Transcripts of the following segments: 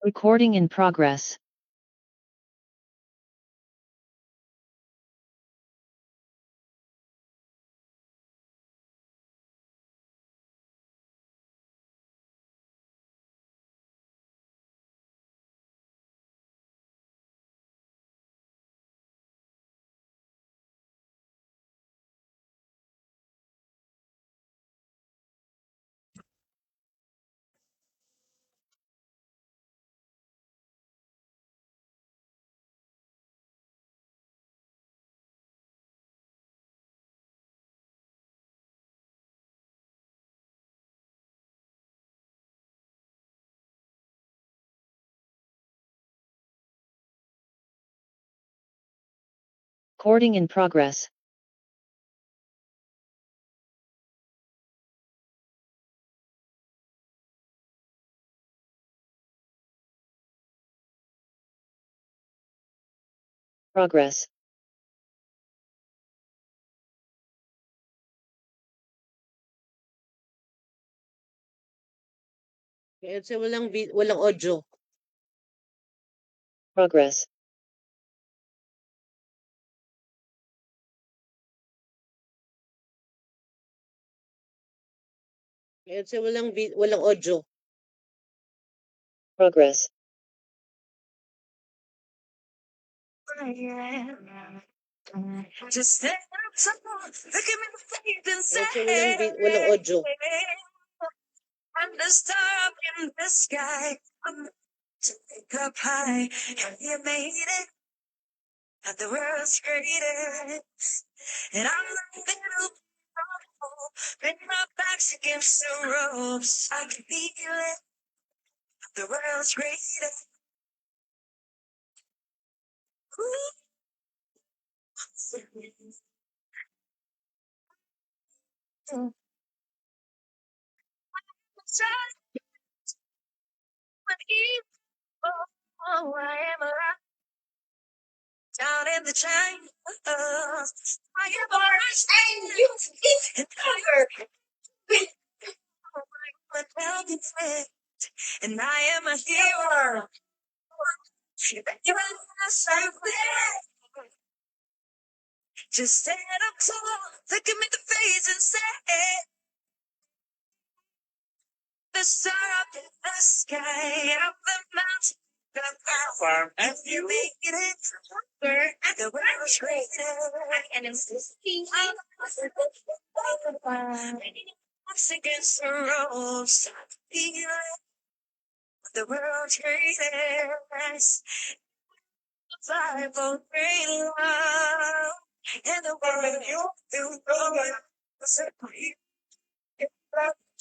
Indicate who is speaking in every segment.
Speaker 1: Recording in progress. Recording in progress. Progress.
Speaker 2: Kasi walang audio.
Speaker 1: Progress.
Speaker 2: Kasi walang audio.
Speaker 1: Progress.
Speaker 2: Just stand up, look at me in the face and say, walang audio. I'm the star up in the sky. I'm to pick up high. Have you made it? At the world's greatest. And I'm the little bend my back's against the ropes. I can feel it. The world's greatest. Oh, I am alive. Down in the jungle, I am orange and you and tiger. And I am a hero. You are the just stand up tall, look at me in the face and say, the star up in the sky, up the mountain, the power, and you make it stronger, and the world's greater, and it's this king of against the ropes, feel the world's greatest, fly for great love, and the world you feel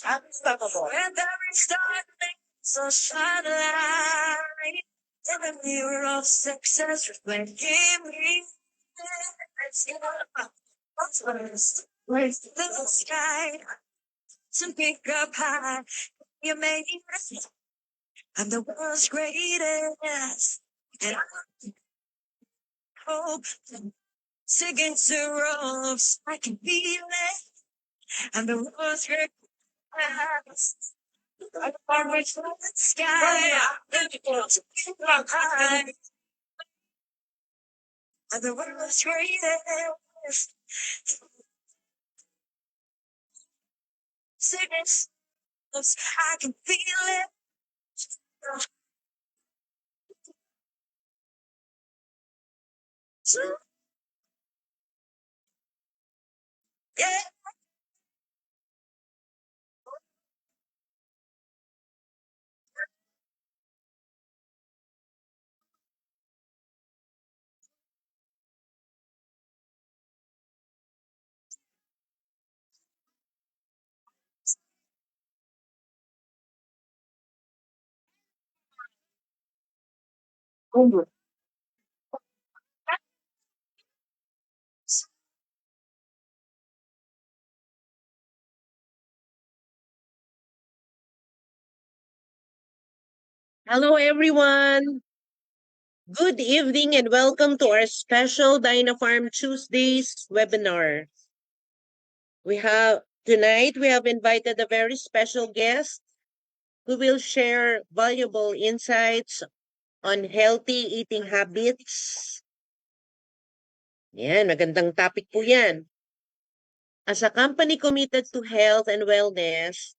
Speaker 2: unstoppable. And every star makes a shine light in the mirror of success reflecting me. Raise to the sky to pick up high. You made it. I'm the world's greatest. And I hope against the ropes. I can feel it. I'm the world's greatest. I'm the sky. I'm the world's greatest. Sickness, I can feel it. Yeah. Hello, everyone. Good evening and welcome to our special Dynafarm Tuesdays webinar. Tonight we have invited a very special guest, who will share valuable insights on healthy eating habits. Yan, magandang topic po yan. As a company committed to health and wellness,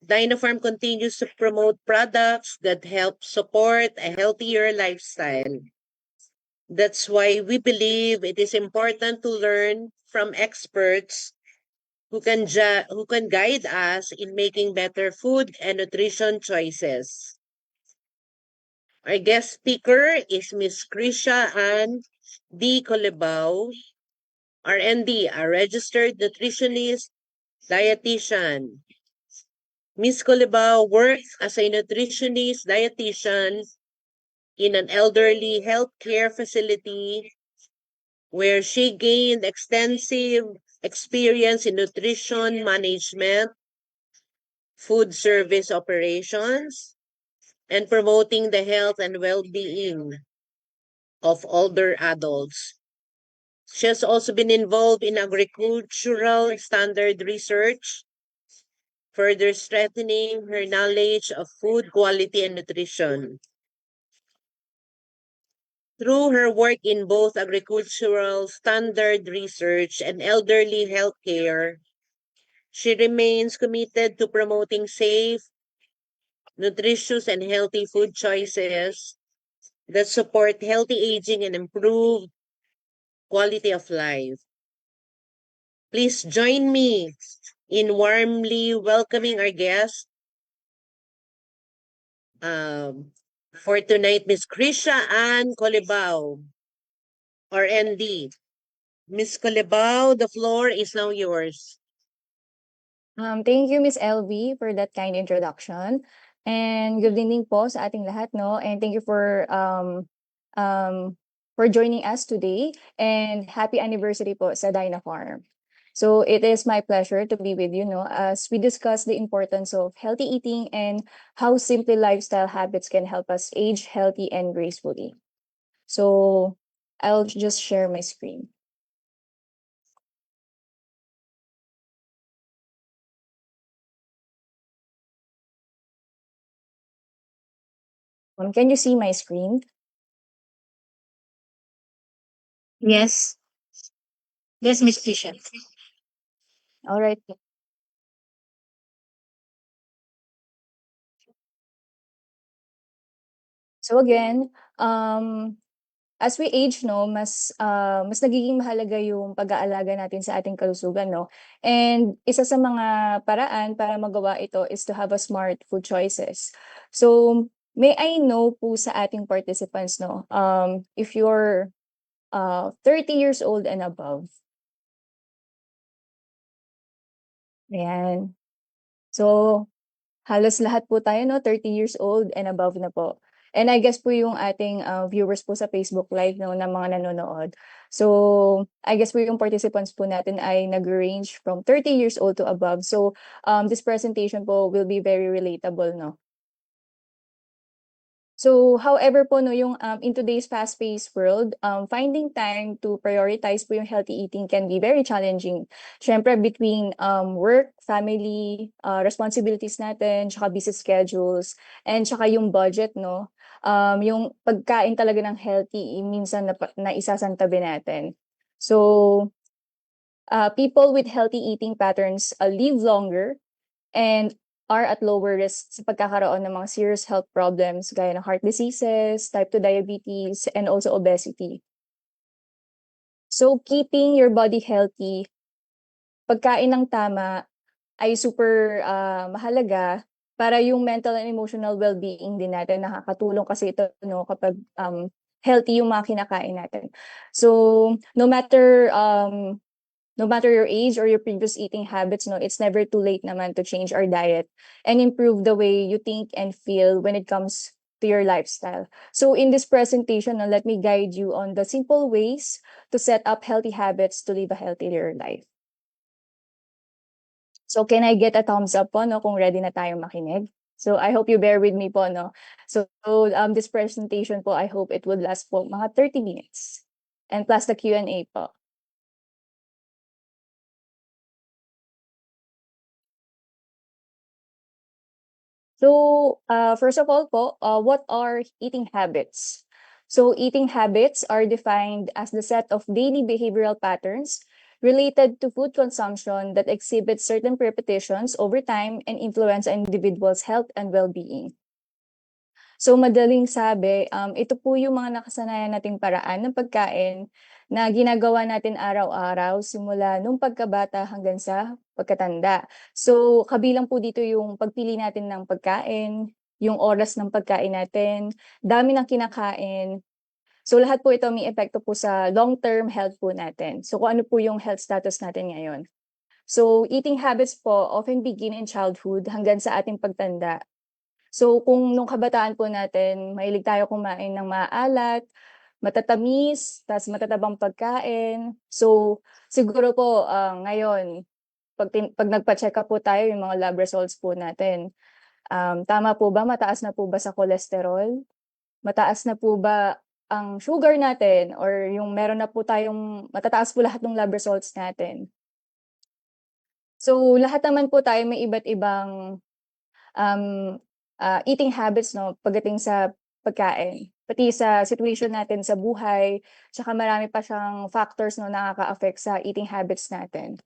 Speaker 2: Dynapharm continues to promote products that help support a healthier lifestyle. That's why we believe it is important to learn from experts who can guide us in making better food and nutrition choices. Our guest speaker is Miss Krisha Ann D. Colibao, RND, a registered nutritionist, dietitian. Miss Colibao works as a nutritionist dietitian in an elderly healthcare facility where she gained extensive experience in nutrition management, food service operations, and promoting the health and well-being of older adults. She has also been involved in agricultural standard research, further strengthening her knowledge of food quality and nutrition. Through her work in both agricultural standard research and elderly healthcare, she remains committed to promoting safe, nutritious, and healthy food choices that support healthy aging and improve quality of life. Please join me in warmly welcoming our guest for tonight, Miss Krisha Ann Colibao, RND. Miss Colibao, the floor is now yours.
Speaker 3: Thank you, Miss LV, for that kind introduction. And good evening po sa ating lahat, no? And thank you for joining us today. And happy anniversary po sa Dynapharm. So it is my pleasure to be with you, no, as we discuss the importance of healthy eating and how simple lifestyle habits can help us age healthy and gracefully. So I'll just share my screen. Can you see my screen?
Speaker 4: Yes. Yes, Miss Fisher.
Speaker 3: All right. So again, as we age, no, mas nagiging mahalaga yung pag-aalaga natin sa ating kalusugan, no. And isa sa mga paraan para magawa ito is to have a smart food choices. So may I know po sa ating participants, no, if you're 30 years old and above. Ayan. So halos lahat po tayo, no, 30 years old and above na po. And I guess po yung ating viewers po sa Facebook Live, no, na mga nanonood. So I guess po yung participants po natin ay nag-range from 30 years old to above. So this presentation po will be very relatable, no. So however po, no, yung in today's fast-paced world, finding time to prioritize po yung healthy eating can be very challenging. Siyempre between work, family, responsibilities natin, tsaka busy schedules, and tsaka yung budget, no. Yung pagkain talaga ng healthy, minsan na isasantabi natin. So people with healthy eating patterns live longer and are at lower risk sa pagkakaroon ng mga serious health problems gaya ng heart diseases, type 2 diabetes, and also obesity. So keeping your body healthy, pagkain ng tama ay super mahalaga para yung mental and emotional well-being din natin. Nakakatulong kasi ito, no, kapag healthy yung mga kinakain natin. So no matter your age or your previous eating habits, no, it's never too late naman to change our diet and improve the way you think and feel when it comes to your lifestyle. So in this presentation, no, let me guide you on the simple ways to set up healthy habits to live a healthier life. So can I get a thumbs up po, no, kung ready na tayong makinig? So I hope you bear with me po, no. So this presentation po, I hope it would last po mga 30 minutes. And plus the Q&A po. So, first of all po, what are eating habits? So, eating habits are defined as the set of daily behavioral patterns related to food consumption that exhibit certain repetitions over time and influence an individual's health and well-being. So, madaling sabi, ito po yung mga nakasanayan nating paraan ng pagkain na ginagawa natin araw-araw simula nung pagkabata hanggang sa pagkatanda. So, kabilang po dito yung pagpili natin ng pagkain, yung oras ng pagkain natin, dami ng kinakain. So, lahat po ito may epekto po sa long-term health po natin. So, kung ano po yung health status natin ngayon. So, eating habits po often begin in childhood hanggang sa ating pagtanda. So, kung nung kabataan po natin mahilig tayo kumain ng maalat, matatamis, ta's matatabang pagkain. So, siguro po, ngayon 'pag nagpa-check-up po tayo yung mga lab results po natin, tama po ba, mataas na po ba sa cholesterol? Mataas na po ba ang sugar natin or yung meron na po tayong matataas po lahat ng lab results natin? So, lahat naman po tayo may iba't ibang um, eating habits 'no, pagdating sa pagkain. Pati sa situation natin sa buhay, tsaka marami pa siyang factors 'no, nakaka-affect sa eating habits natin.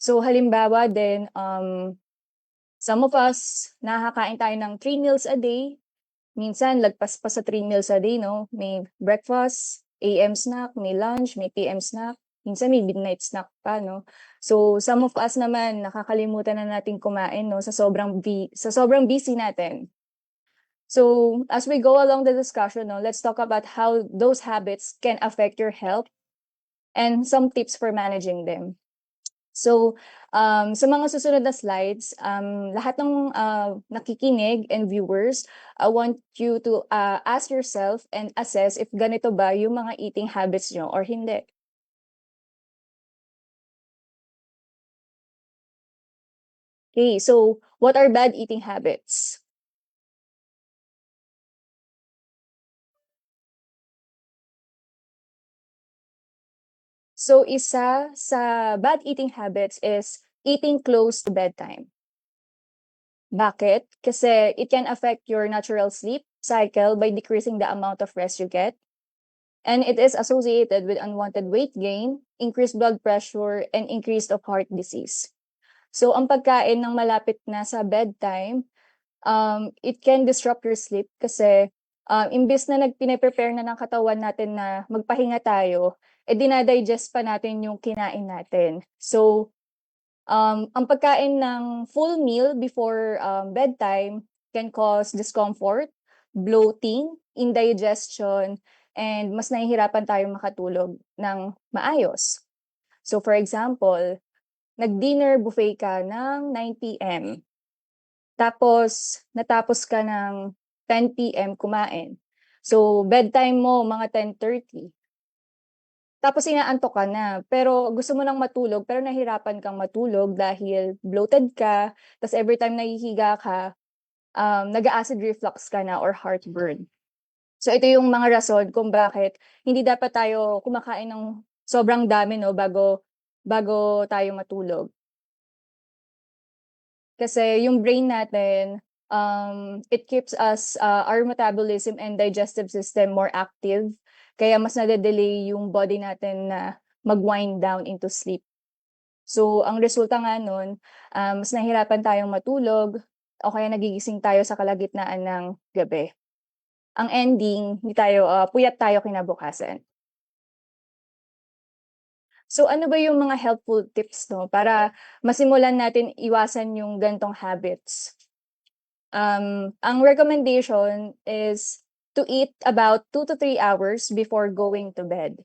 Speaker 3: So halimbawa din, some of us nakakakain tayo ng 3 meals a day, minsan lagpas pa sa 3 meals a day 'no, may breakfast, AM snack, may lunch, may PM snack, minsan may midnight snack pa 'no. So some of us naman nakakalimutan na nating kumain 'no, sa sobrang busy natin. So, as we go along the discussion 'no, let's talk about how those habits can affect your health and some tips for managing them. So, sa mga susunod na slides, lahat ng, nakikinig and viewers, I want you to, ask yourself and assess if ganito ba yung mga eating habits niyo or hindi. Okay, so what are bad eating habits? So, isa sa bad eating habits is eating close to bedtime. Bakit? Kasi it can affect your natural sleep cycle by decreasing the amount of rest you get. And it is associated with unwanted weight gain, increased blood pressure, and increase of heart disease. So, ang pagkain ng malapit na sa bedtime, it can disrupt your sleep kasi imbis na pine-prepare na ng katawan natin na magpahinga tayo, dinadigest pa natin yung kinain natin. So, ang pagkain ng full meal before bedtime can cause discomfort, bloating, indigestion, and mas nahihirapan tayong makatulog ng maayos. So for example, nag-dinner buffet ka ng 9 PM, tapos natapos ka ng 10 PM kumain. So bedtime mo mga 10:30. Tapos inaantok ka na, pero gusto mo ng matulog pero nahirapan kang matulog dahil bloated ka, ta's every time nahihiga ka, nag-a-acid reflux ka na or heartburn. So ito yung mga rason kung bakit hindi dapat tayo kumakain ng sobrang dami 'no, bago bago tayo matulog. Kasi yung brain natin, it keeps us, our metabolism and digestive system more active. Kaya mas nade-delay yung body natin na mag-wind down into sleep. So, ang resulta nga nun, mas nahihirapan tayong matulog o kaya nagigising tayo sa kalagitnaan ng gabi. Ang ending, hindi tayo, puyat tayo kinabukasan. So, ano ba yung mga helpful tips 'no, para masimulan natin iwasan yung gantong habits? Ang recommendation is to eat about 2 to 3 hours before going to bed.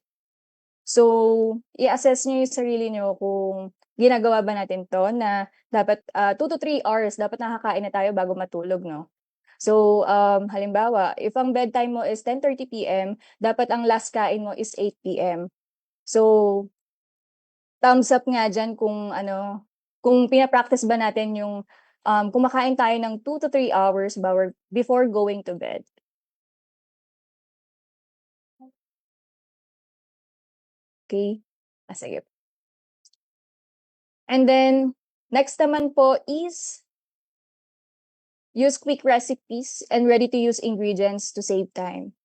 Speaker 3: So, i-assess niyo yung sarili niyo kung ginagawa ba natin 'to na dapat, 2 to 3 hours dapat nakakain na tayo bago matulog 'no. So, halimbawa, if ang bedtime mo is 10:30 PM, dapat ang last kain mo is 8 PM. So, thumbs up nga diyan kung ano, kung pina-practice ba natin yung, kumakain tayo ng 2 to 3 hours before going to bed. Okay? Sige. And then, next naman po is use quick recipes and ready-to-use ingredients to save time.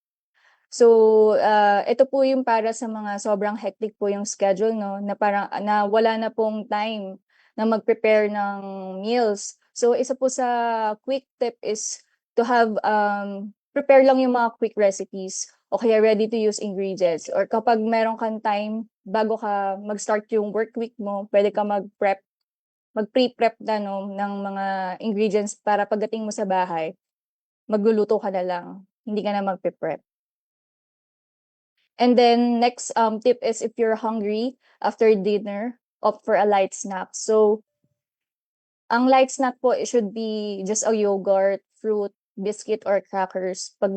Speaker 3: So, ito po yung para sa mga sobrang hectic po yung schedule 'no, na parang na wala na pong time na mag-prepare ng meals. So, isa po sa quick tip is to have, prepare lang yung mga quick recipes o kaya ready-to-use ingredients or kapag meron kang time bago ka mag-start yung work week mo, puwede ka mag-pre-prep na 'no, ng mga ingredients para pagdating mo sa bahay, magluluto ka na lang, hindi ka na magpe-prep. And then next tip is if you're hungry after dinner, opt for a light snack. So, ang light snack po it should be just a yogurt, fruit, biscuit or crackers pag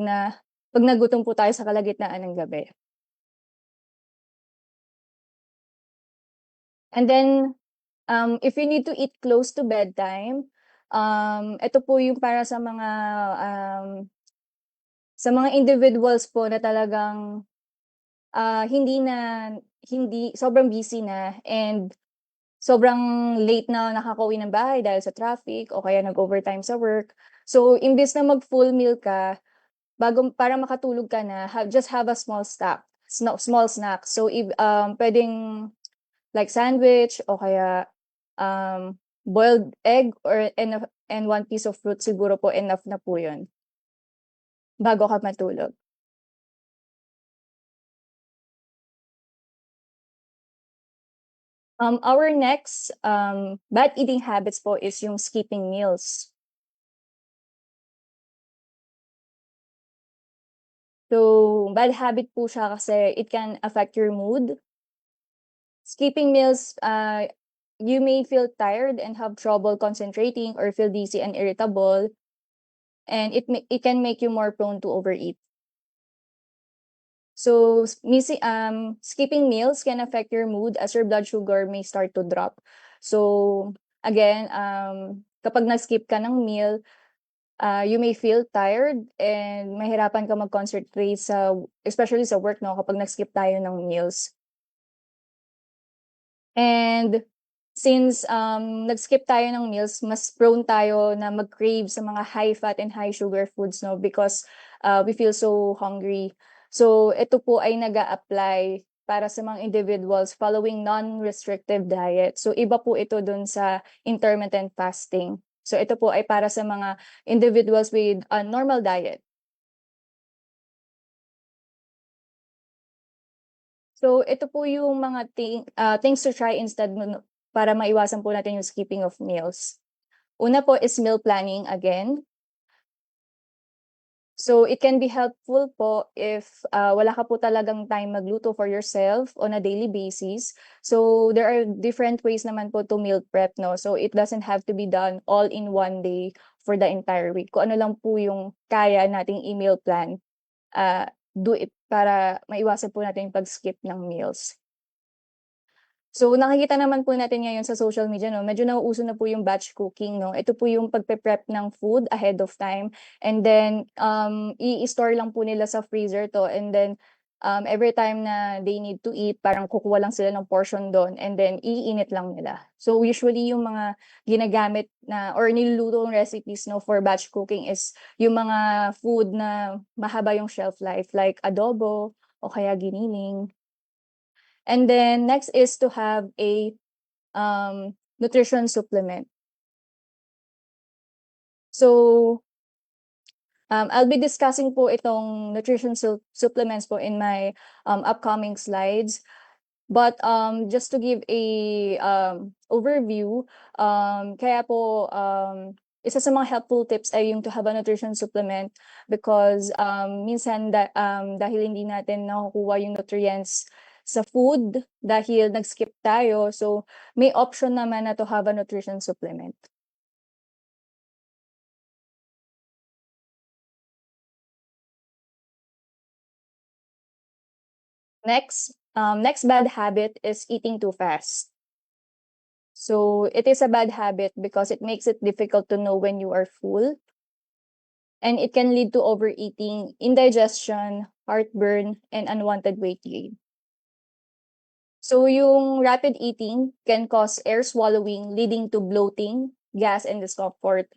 Speaker 3: nagutom po tayo sa kalagitnaan ng gabi. And then if you need to eat close to bedtime, ito po yung para sa mga individuals po na talagang hindi sobrang busy na and sobrang late na nakakauwi ng bahay dahil sa traffic o kaya nag-overtime sa work. So, imbes na mag-full meal ka, para makatulog ka na, just have a small snack. So, puwedeng like sandwich o kaya, boiled egg and one piece of fruit siguro po enough na po yun, bago ka matulog. Our next, bad eating habits po is yung skipping meals. So, bad habit po siya kasi it can affect your mood. Skipping meals, you may feel tired and have trouble concentrating or feel dizzy and irritable, and it can make you more prone to overeat. So, skipping meals can affect your mood as your blood sugar may start to drop. So, again, kapag nag-skip ka ng meal, you may feel tired and mahirapan ka mag-concentrate especially sa work 'no, kapag nag-skip tayo ng meals. And since, nag-skip tayo ng meals, mas prone tayo na mag-crave sa mga high fat and high sugar foods 'no, because, we feel so hungry. So, ito po ay nag-a-apply para sa mga individuals following non-restrictive diet. So, iba po ito dun sa intermittent fasting. So, ito po ay para sa mga individuals with a normal diet. So, ito po yung mga things to try instead para maiwasan po natin yung skipping of meals. Una po is meal planning again. So, it can be helpful po if, wala ka po talagang time magluto for yourself on a daily basis. So, there are different ways naman po to meal prep 'no. So, it doesn't have to be done all in one day for the entire week. Kung ano lang po yung kaya nating i-meal plan, do it para maiwasan po natin yung pag-skip ng meals. So, nakikita naman po natin ngayon sa social media 'no, medyo nauuso na po yung batch cooking 'no. Ito po yung pagpe-prep ng food ahead of time and then, i-store lang po nila sa freezer 'to and then, every time na they need to eat parang kukuha lang sila ng portion dun and then iinit lang nila. So, usually yung mga ginagamit na or nilulutong recipes 'no for batch cooking is yung mga food na mahaba yung shelf life like adobo o kaya giniling. And then next is to have a nutrition supplement. So, I'll be discussing po itong nutrition supplements po in my upcoming slides. But just to give a overview, kaya po isa sa mga helpful tips ay yung to have a nutrition supplement because minsan dahil hindi natin nakukuha yung nutrients sa food dahil nag-skip tayo, so may option naman na to have a nutrition supplement. Next bad habit is eating too fast. So it is a bad habit because it makes it difficult to know when you are full. And it can lead to overeating, indigestion, heartburn, and unwanted weight gain. So yung rapid eating can cause air swallowing, leading to bloating, gas, and discomfort.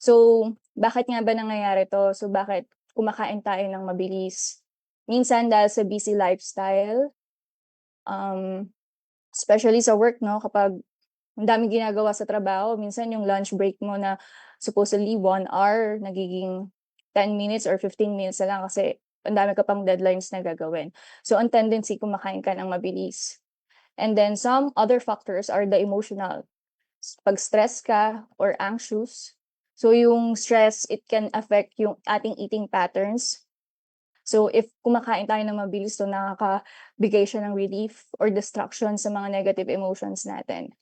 Speaker 3: So, bakit nga ba nangyayari 'to? So, bakit kumakain tayo ng mabilis? Minsan dahil sa busy lifestyle, um, especially sa work 'no, kapag ang daming ginagawa sa trabaho, minsan yung lunch break mo na supposedly 1 hour, nagiging 10 minutes or 15 minutes na lang kasi ang dami ka pang deadlines na gagawin. So, ang tendency kumakain ka ng mabilis. And then some other factors are the emotional. 'Pag stress ka or anxious, so yung stress, it can affect yung ating eating patterns. So if kumakain tayo ng mabilis, so nakakabigay siya ng relief or distraction sa mga negative emotions natin.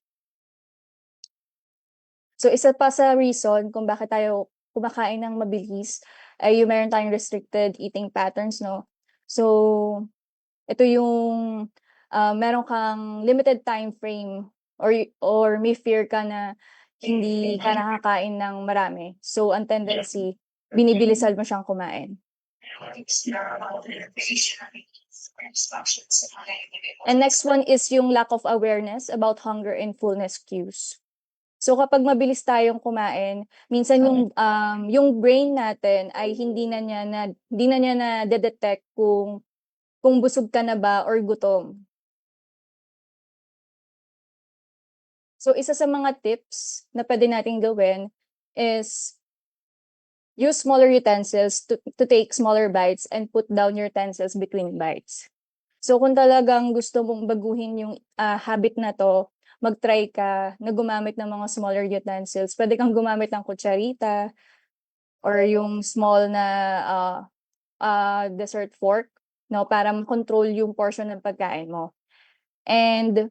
Speaker 3: So isa pa sa reason kung bakit tayo kumakain ng mabilis ay yung meron tayong restricted eating patterns 'no. So ito yung, meron kang limited time frame or may fear ka na hindi ka nakakain ng marami. So ang tendency, binibilisan mo siyang kumain. And next one is yung lack of awareness about hunger and fullness cues. So kapag mabilis tayong kumain, minsan yung brain natin ay hindi na niya nade-detect kung busog ka na ba or gutom. So isa sa mga tips na puwede nating gawin is use smaller utensils to take smaller bites and put down your utensils between bites. So kung talagang gusto mong baguhin yung, habit na 'to, mag-try ka na gumamit ng mga smaller utensils. Puwede kang gumamit ng kutsarita or yung small na, dessert fork 'no, para ma-control yung portion ng pagkain mo. And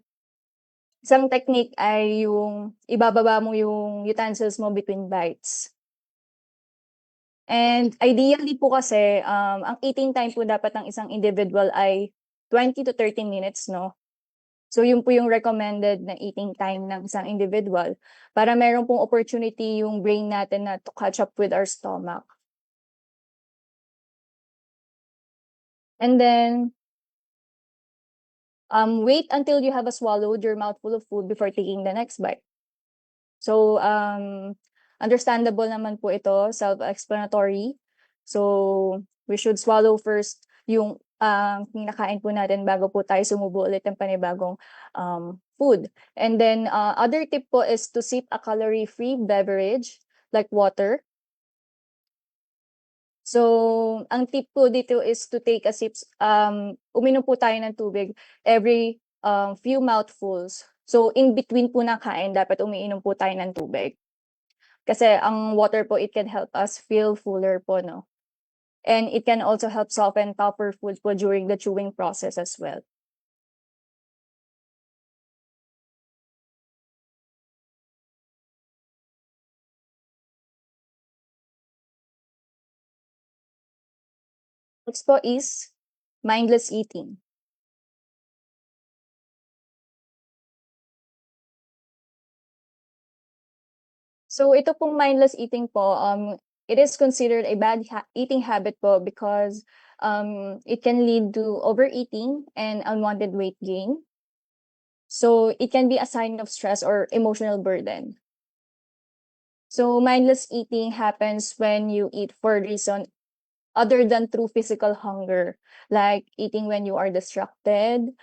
Speaker 3: isang technique ay yung ibababa mo yung utensils mo between bites. And ideally po kasi, ang eating time po dapat ng isang individual ay 20 to 30 minutes 'no. So yun po yung recommended na eating time ng isang individual para meron pong opportunity yung brain natin na to catch up with our stomach. And then, wait until you have swallowed your mouthful of food before taking the next bite. So, understandable naman po ito, self-explanatory. So, we should swallow first yung, kinakain po natin bago po tayo sumubo ulit ng panibagong, food. And then, other tip po is to sip a calorie-free beverage like water. So, ang tip po dito is to take a sips, uminom po tayo ng tubig every, few mouthfuls. So, in between po ng kain dapat umiinom po tayo ng tubig. Kasi ang water po, it can help us feel fuller po 'no, and it can also help soften tougher foods po during the chewing process as well. Next po is mindless eating. So ito pong mindless eating po, it is considered a bad eating habit po because, it can lead to overeating and unwanted weight gain. So it can be a sign of stress or emotional burden. So mindless eating happens when you eat for a reason other than through physical hunger, like eating when you are distracted,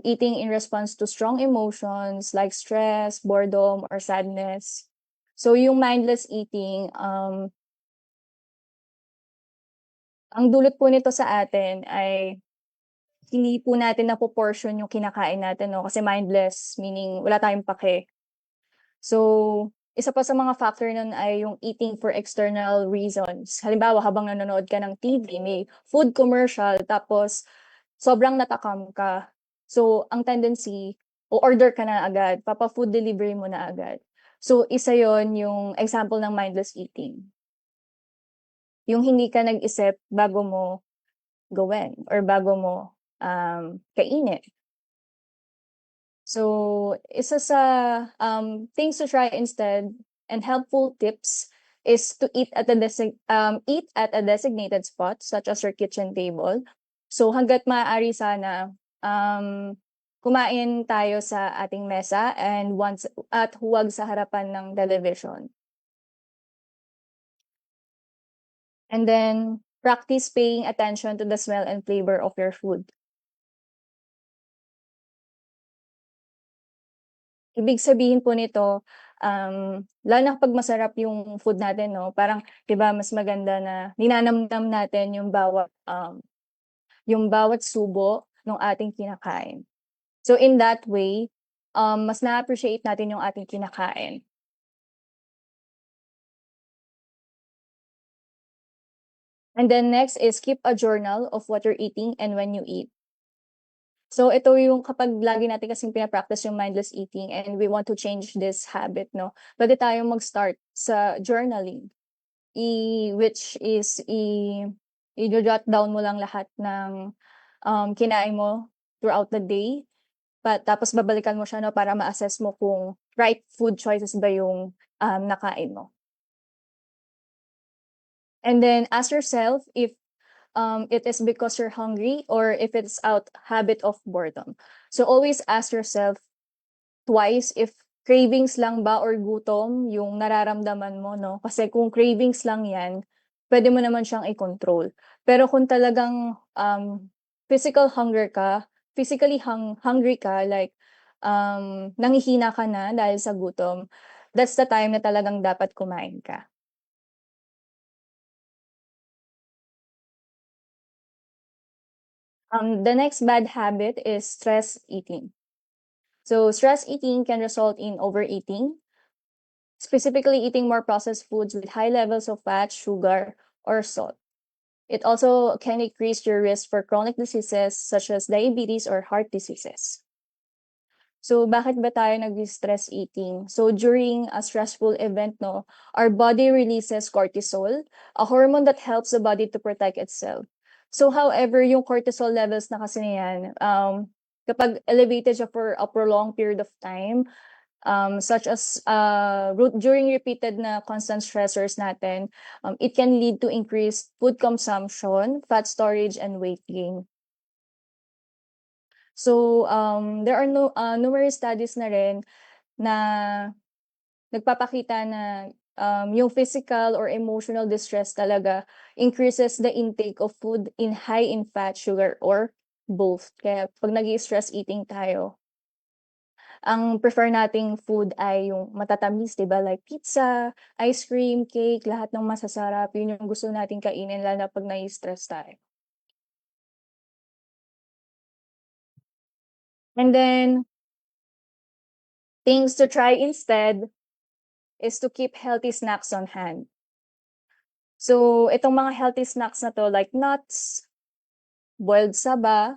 Speaker 3: eating in response to strong emotions like stress, boredom, or sadness. So yung mindless eating, ang dulot po nito sa atin ay hindi po natin napo-portion yung kinakain natin 'no, kasi mindless meaning wala tayong pake. So, isa pa sa mga factor nun ay yung eating for external reasons. Halimbawa, habang nanonood ka ng TV, may food commercial tapos sobrang natakam ka. So, ang tendency, o-order ka na agad, papa-food delivery mo na agad. So, isa yon yung example ng mindless eating. Yung hindi ka nag-isip bago mo gawin or bago mo, kainin. So, isa sa, things to try instead and helpful tips is to eat at a designated spot such as your kitchen table. So, hangga't maaari sana, kumain tayo sa ating mesa and once at huwag sa harapan ng television. And then practice paying attention to the smell and flavor of your food. Ibig sabihin po nito, lalo na kapag masarap yung food natin 'no, parang 'di ba mas maganda na ninanamnam natin yung bawat subo nung ating kinakain. So in that way, mas na-appreciate natin yung ating kinakain. And then next is keep a journal of what you're eating and when you eat. So ito yung kapag lagi natin kasing pina-practice yung mindless eating and we want to change this habit 'no, puwede tayong mag-start sa journaling. Which is i-jo-jot down mo lang lahat ng, kinain mo throughout the day, tapos babalikan mo siya 'no, para ma-assess mo kung right food choices ba yung, nakain mo. And then ask yourself if, it is because you're hungry or if it's out habit of boredom. So always ask yourself twice if cravings lang ba or gutom yung nararamdaman mo 'no, kasi kung cravings lang 'yan, puwede mo naman siyang i-control. Pero kung talagang, physical hunger ka, physically hungry ka like, nanghihina ka na dahil sa gutom, that's the time na talagang dapat kumain ka. The next bad habit is stress eating. So stress eating can result in overeating, specifically eating more processed foods with high levels of fat, sugar, or salt. It also can increase your risk for chronic diseases such as diabetes or heart diseases. So bakit ba tayo nag-stress eating? So during a stressful event, no, our body releases cortisol, a hormone that helps the body to protect itself. So however, yung cortisol levels na kasi niyan, kapag elevated siya for a prolonged period of time, such as during repeated na constant stressors natin, it can lead to increased food consumption, fat storage, and weight gain. So, there are numerous studies na rin na nagpapakita na yung physical or emotional distress talaga increases the intake of food in high in fat, sugar, or both. Kaya pag nag-i-stress eating tayo, ang prefer nating food ay yung matatamis, 'di ba? Like pizza, ice cream, cake, lahat ng masasarap, yun yung gusto nating kainin lalo na pag nai-stress tayo. And then, things to try instead is to keep healthy snacks on hand. So, itong mga healthy snacks na 'to like nuts, boiled saba,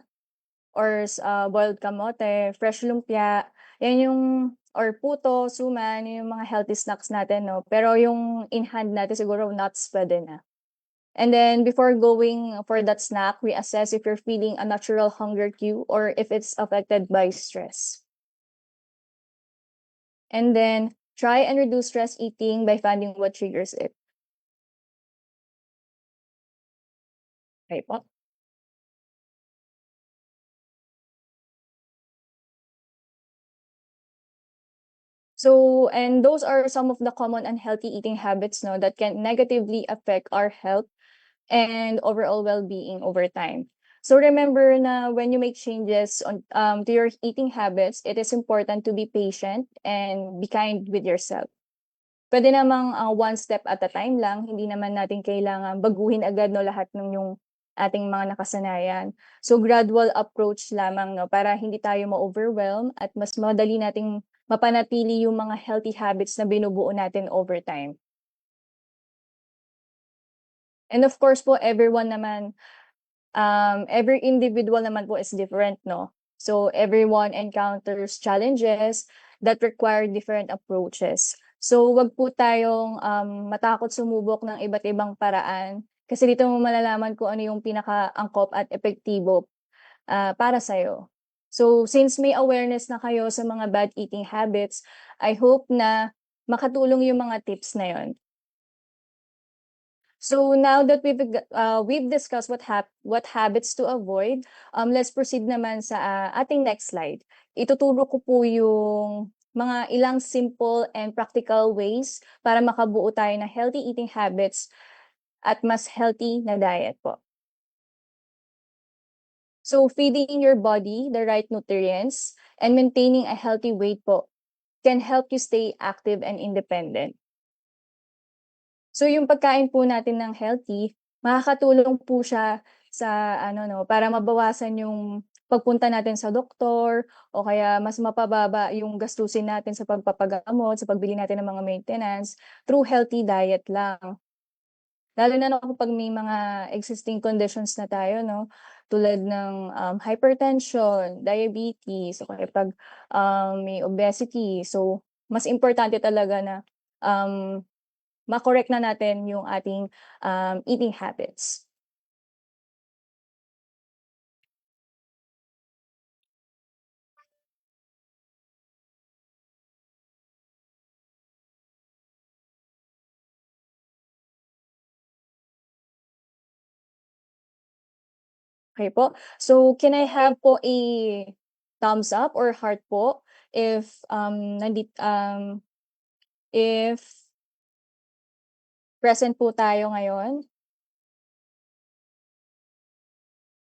Speaker 3: or boiled kamote, fresh lumpia, yan yung or puto, suman, yun yung mga healthy snacks natin 'no. Pero yung in hand natin siguro nuts puwede na. And then before going for that snack, we assess if you're feeling a natural hunger cue or if it's affected by stress. And then try and reduce stress eating by finding what triggers it. Okay po. So, and those are some of the common unhealthy eating habits no, that can negatively affect our health and overall well-being over time. So remember na when you make changes to your eating habits, it is important to be patient and be kind with yourself. Puwede namang, one step at a time lang, hindi naman natin kailangan baguhin agad 'no, lahat ng yung ating mga nakasanayan. So gradual approach lamang 'no, para hindi tayo ma-overwhelm at mas madali nating mapanatili yung mga healthy habits na binubuo natin over time. And of course po, everyone naman, every individual naman po is different 'no. So everyone encounters challenges that require different approaches. So wag po tayong, matakot sumubok ng iba't ibang paraan, kasi dito mo malalaman kung ano yung pinakaangkop at epektibo, para sa'yo. So since may awareness na kayo sa mga bad eating habits, I hope na makatulong yung mga tips na yun. So now that we've discussed what habits to avoid, let's proceed naman sa ating next slide. Ituturo ko po yung mga ilang simple and practical ways para makabuo tayo ng healthy eating habits at mas healthy na diet po. So feeding your body the right nutrients and maintaining a healthy weight po can help you stay active and independent. So yung pagkain po natin ng healthy, makakatulong po siya sa para mabawasan yung pagpunta natin sa doktor o kaya mas mapababa yung gastusin natin sa pagpapagamot, sa pagbili natin ng mga maintenance through healthy diet lang. Lalo na kapag may mga existing conditions na tayo, tulad ng hypertension, diabetes, o kaya pag may obesity. So, mas importante talaga na ma-correct na natin yung ating eating habits. Okay po. So, can I have po a thumbs up or heart po if if present po tayo ngayon?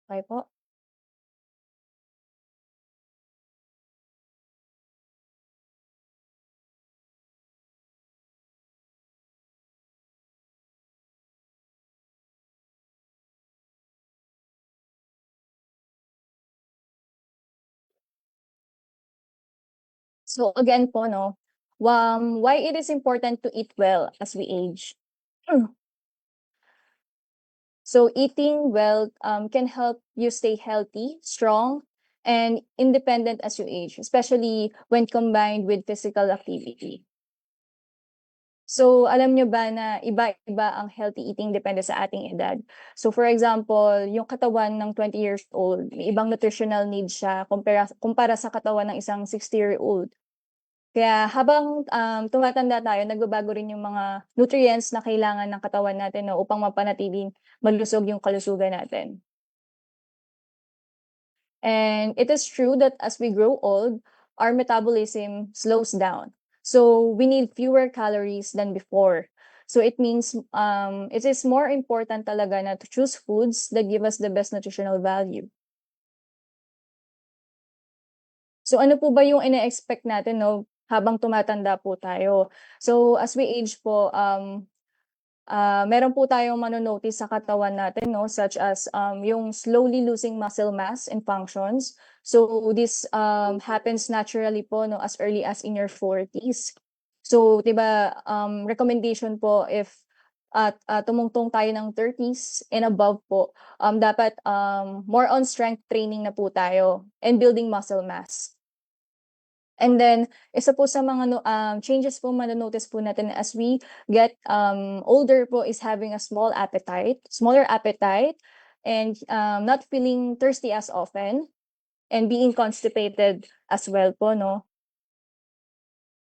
Speaker 3: Okay po. So again po, why it is important to eat well as we age? So eating well can help you stay healthy, strong, and independent as you age, especially when combined with physical activity. So alam nyo ba na iba-iba ang healthy eating depende sa ating edad? So for example, yung katawan ng 20 years old, may ibang nutritional needs siya kumpara sa katawan ng isang 60-year-old. Kaya habang tumatanda tayo, nagbabago rin yung mga nutrients na kailangan ng katawan natin upang mapanatiling malusog yung kalusugan natin. And it is true that as we grow old, our metabolism slows down. So we need fewer calories than before. So it means it is more important talaga na to choose foods that give us the best nutritional value. So ano po ba yung ine-expect natin habang tumatanda po tayo? So as we age po, meron po tayong mano-notice sa katawan natin, such as yung slowly losing muscle mass and functions. So this happens naturally po as early as in your 40s. So 'di ba recommendation po if tumungtong tayo ng 30s and above po, dapat more on strength training na po tayo and building muscle mass. And then, isa po sa mga changes po mano-notice po natin as we get older po is having a smaller appetite, and not feeling thirsty as often, and being constipated as well po,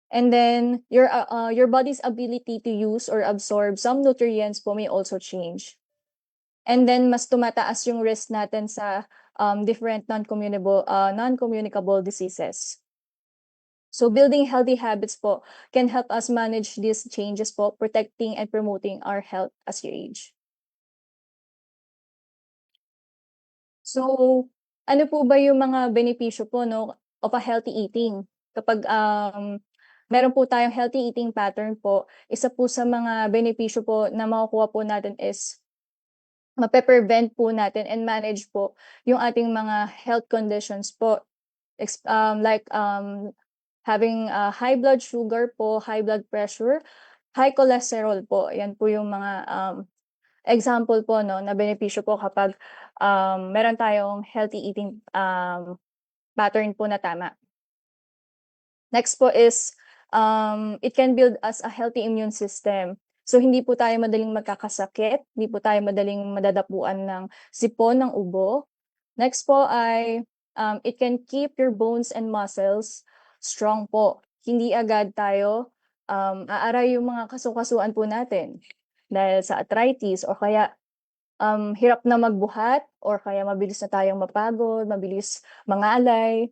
Speaker 3: And then, your body's ability to use or absorb some nutrients po may also change. And then, mas tumataas yung risk natin sa different non-communicable diseases. So building healthy habits po can help us manage these changes po, protecting and promoting our health as you age. So, ano po ba yung mga benepisyo po of a healthy eating? Kapag meron po tayong healthy eating pattern po, isa po sa mga benepisyo po na makukuha po natin is mape-prevent po natin and manage po yung ating mga health conditions po. Like having high blood sugar po, high blood pressure, high cholesterol po. Yan po yung mga example po na benepisyo po kapag meron tayong healthy eating pattern po na tama. Next po is it can build us a healthy immune system. So hindi po tayo madaling magkakasakit, hindi po tayo madaling madadapuan ng sipon ng ubo. Next po ay it can keep your bones and muscles strong po. Hindi agad tayo aaray yung mga kasukasuan po natin dahil sa arthritis o kaya hirap na magbuhat or kaya mabilis na tayong mapagod, mabilis mangalay.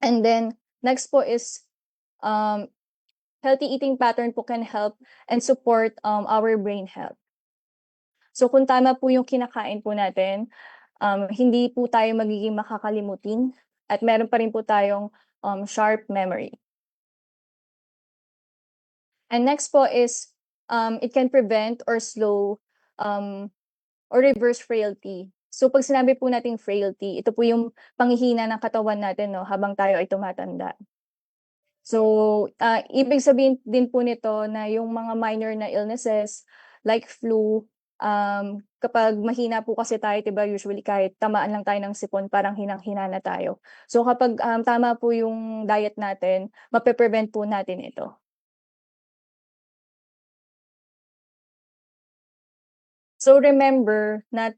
Speaker 3: And then next po is healthy eating pattern po can help and support our brain health. So kung tama po yung kinakain po natin, hindi po tayo magiging makakalimutin at meron pa rin po tayong sharp memory. And next po is it can prevent or slow or reverse frailty. So pag sinabi po nating frailty, ito po yung panghihina ng katawan natin no, habang tayo ay tumatanda. So, ibig sabihin din po nito na yung mga minor na illnesses like flu, kapag mahina po kasi tayo, 'di ba, usually kahit tamaan lang tayo ng sipon parang hinang-hina na tayo. So kapag, tama po yung diet natin, mape-prevent po natin ito. So remember that,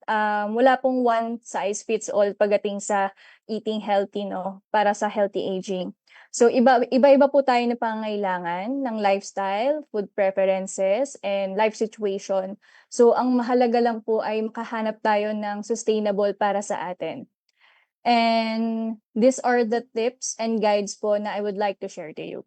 Speaker 3: wala pong one size fits all pagdating sa eating healthy 'no, para sa healthy aging. So iba-iba po tayo ng pangangailangan ng lifestyle, food preferences, and life situation. So ang mahalaga lang po ay makahanap tayo ng sustainable para sa atin. And these are the tips and guides po na I would like to share to you.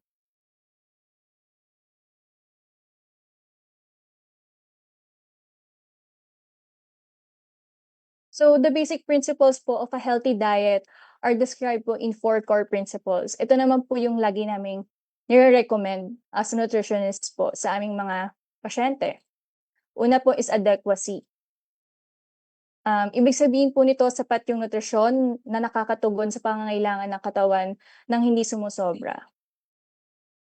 Speaker 3: So the basic principles po of a healthy diet are described po in 4 core principles. Ito naman po yung lagi naming nire-recommend as nutritionist po sa aming mga pasyente. Una po is adequacy. Ibig sabihin po nito sapat yung nutrisyon na nakakatugon sa pangangailangan ng katawan ng hindi sumusobra.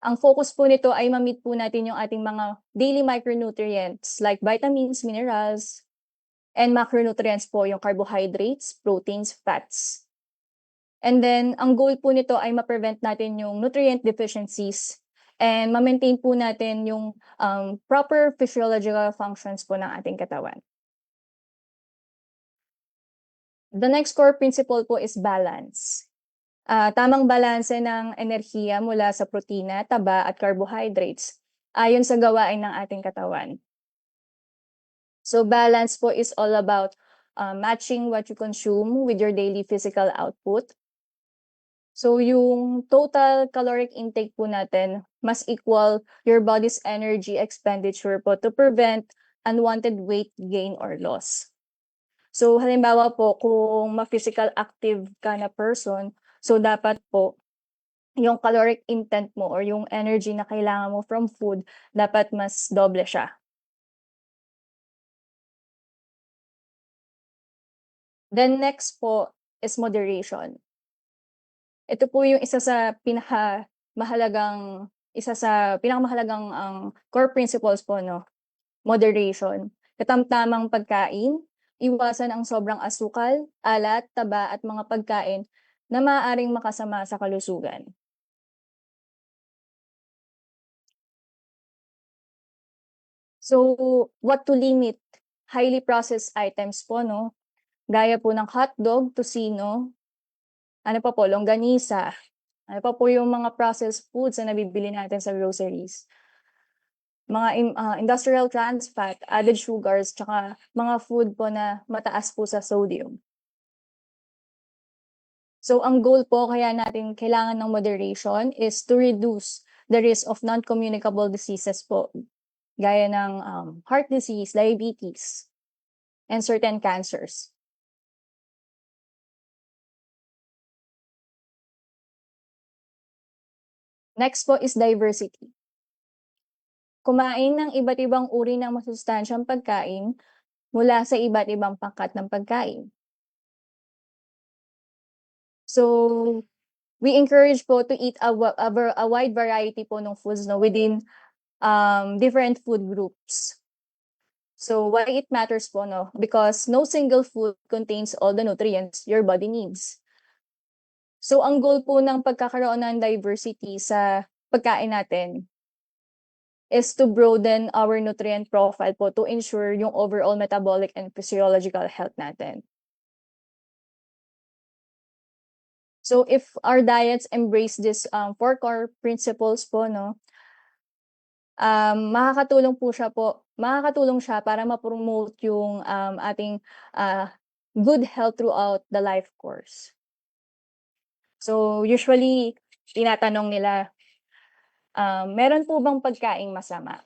Speaker 3: Ang focus po nito ay ma-meet po natin yung ating mga daily micronutrients like vitamins, minerals, and macronutrients po yung carbohydrates, proteins, fats. And then, ang goal po nito ay ma-prevent natin yung nutrient deficiencies and ma-maintain po natin yung proper physiological functions po ng ating katawan. The next core principle po is balance. Tamang balanse ng enerhiya mula sa protina, taba at carbohydrates ayon sa gawain ng ating katawan. So balance po is all about matching what you consume with your daily physical output. So yung total caloric intake po natin must equal your body's energy expenditure po to prevent unwanted weight gain or loss. So halimbawa po kung ma-physical active ka na person, so dapat po yung caloric intent mo or yung energy na kailangan mo from food dapat mas doble siya. Then next po is moderation. Ito po yung isa sa pinakamahalagang core principles po 'no, moderation. Katamtamang pagkain, iwasan ang sobrang asukal, alat, taba at mga pagkain na maaaring makasama sa kalusugan. So, what to limit? Highly processed items po 'no, gaya po ng hotdog, tocino, ano pa po, longganisa, ano pa po yung mga processed foods na nabibili natin sa groceries. Mga industrial trans fat, added sugars, tsaka mga food po na mataas po sa sodium. So ang goal po kaya natin kailangan ng moderation is to reduce the risk of non-communicable diseases po, gaya ng heart disease, diabetes, and certain cancers. Next po is diversity. Kumain ng iba't ibang uri ng masustansyang pagkain mula sa iba't ibang pangkat ng pagkain. So, we encourage po to eat a wide variety po ng foods 'no, within different food groups. So, why it matters po 'no, because no single food contains all the nutrients your body needs. So, ang goal po ng pagkakaroon ng diversity sa pagkain natin is to broaden our nutrient profile po to ensure yung overall metabolic and physiological health natin. So if our diets embrace this 4 core principles po 'no, makakatulong siya para ma-promote yung ating good health throughout the life course. So usually tinatanong nila, meron po bang pagkaing masama?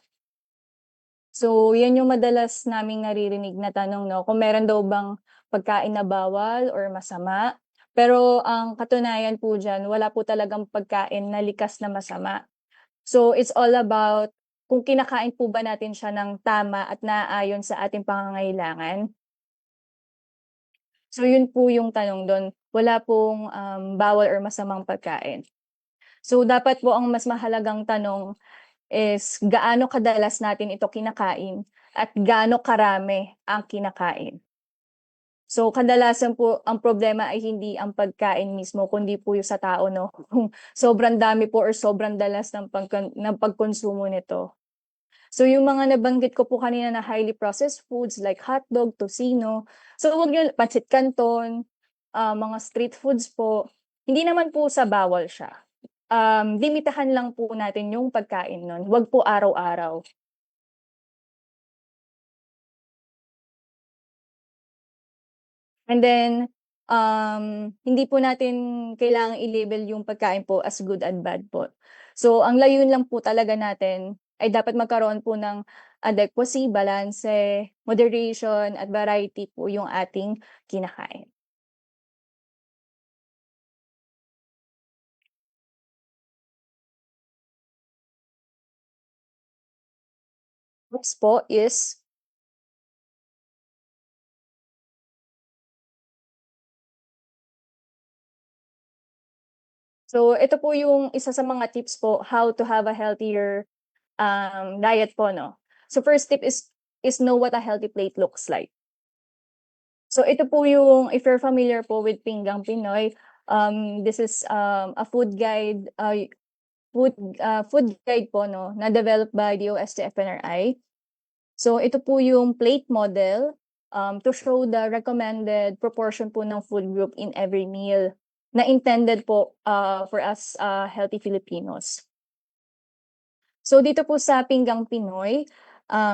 Speaker 3: So, yan yung madalas naming naririnig na tanong 'no, kung meron daw bang pagkain na bawal or masama. Pero ang katunayan po diyan wala po talagang pagkain na likas na masama. So, it's all about kung kinakain po ba natin siya ng tama at naaayon sa ating pangangailangan. So, yun po yung tanong dun, wala pong, bawal or masamang pagkain. So, dapat po ang mas mahalagang tanong is gaano kadalas natin ito kinakain at gaano karami ang kinakain. So, kadalasan po ang problema ay hindi ang pagkain mismo kundi po yung sa tao 'no, kung sobrang dami po or sobrang dalas ng pagkonsumo nito. So, yung mga nabanggit ko po kanina na highly processed foods like hotdog, tocino, so wag niyo pansit canton, mga street foods po, hindi naman po sa bawal siya. Limitahan lang po natin yung pagkain nun, wag po araw-araw. And then, hindi po natin kailangang i-label yung pagkain po as good and bad po. So, ang layunin lang po talaga natin ay dapat magkaroon po ng adequacy, balanse, moderation, at variety po yung ating kinakain. Next po is so ito po yung isa sa mga tips po how to have a healthier, diet po 'no. So first tip is know what a healthy plate looks like. So ito po yung if you're familiar po with Pinggang Pinoy, this is, a food guide po 'no, na developed by the OST-FNRI. So ito po yung plate model, to show the recommended proportion po ng food group in every meal na intended po, for us, healthy Filipinos. So dito po sa Pinggang Pinoy,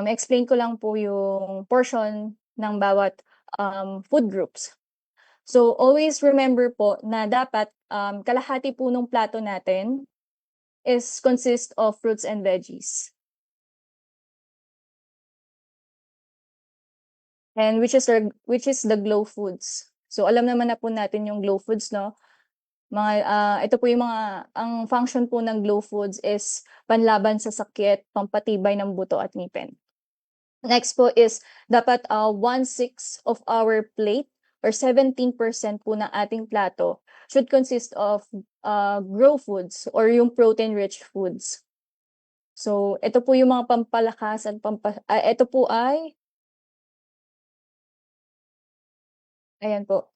Speaker 3: explain ko lang po yung portion ng bawat, food groups. So always remember po na dapat, kalahati po nung plato natin is consist of fruits and veggies. And which is the glow foods. So alam naman na po natin yung glow foods 'no, ito po yung ang function po ng glow foods is panlaban sa sakit, pampatibay ng buto at ngipin. Next po is dapat, 1/6 of our plate or 17% po ng ating plato should consist of, grow foods or yung protein-rich foods. So ito po yung mga pampalakas at ito po ay ayan po.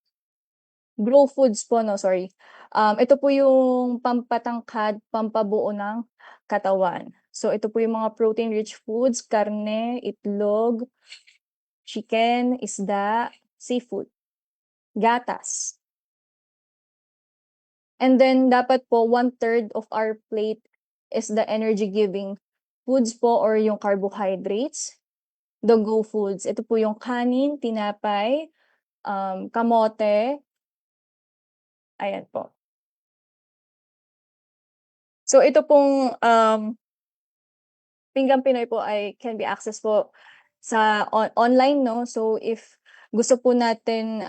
Speaker 3: Grow foods po 'no, sorry. Ito po yung pampatangkad, pampabuo ng katawan. So ito po yung mga protein-rich foods, karne, itlog, chicken, isda, seafood, gatas. And then dapat po 1/3 of our plate is the energy giving foods po or yung carbohydrates, the go foods. Ito po yung kanin, tinapay, kamote, ayan po. So ito pong, Pinggang Pinoy po ay can be accessed po sa online 'no. So if gusto po natin,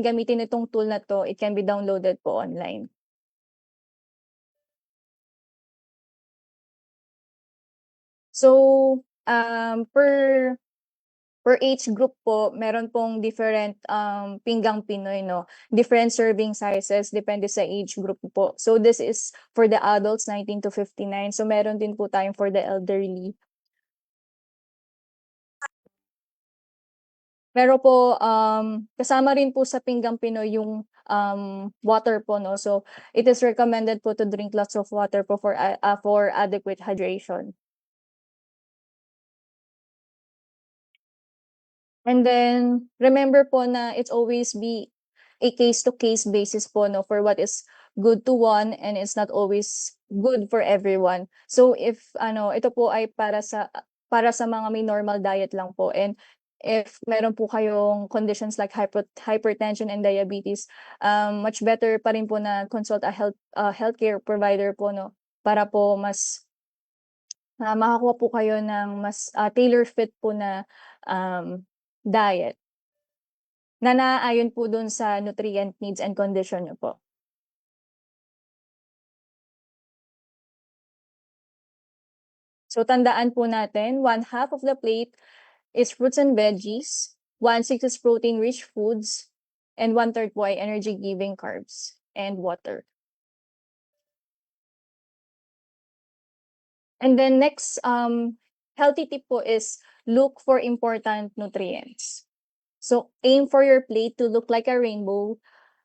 Speaker 3: gamitin itong tool na 'to, it can be downloaded po online. So, per age group po meron pong different, Pinggang Pinoy 'no, different serving sizes depende sa age group po. So this is for the adults 19 to 59, so meron din po tayong for the elderly. Pero po, kasama rin po sa Pinggang Pinoy yung, water po 'no. So it is recommended po to drink lots of water po for adequate hydration. And then remember po na it's always be a case to case basis po 'no, for what is good to one and it's not always good for everyone. So if ano, ito po ay para sa mga may normal diet lang po, and if meron po kayong conditions like hypertension and diabetes, much better pa rin po na consult a healthcare provider po 'no, para po mas makakuha po kayo ng mas tailor fit po na diet na naaayon po dun sa nutrient needs and condition niyo po. So tandaan po natin, 1/2 of the plate is fruits and veggies, 1/6 is protein-rich foods, and 1/3 po ay energy-giving carbs and water. And then next, healthy tip po is look for important nutrients. So aim for your plate to look like a rainbow.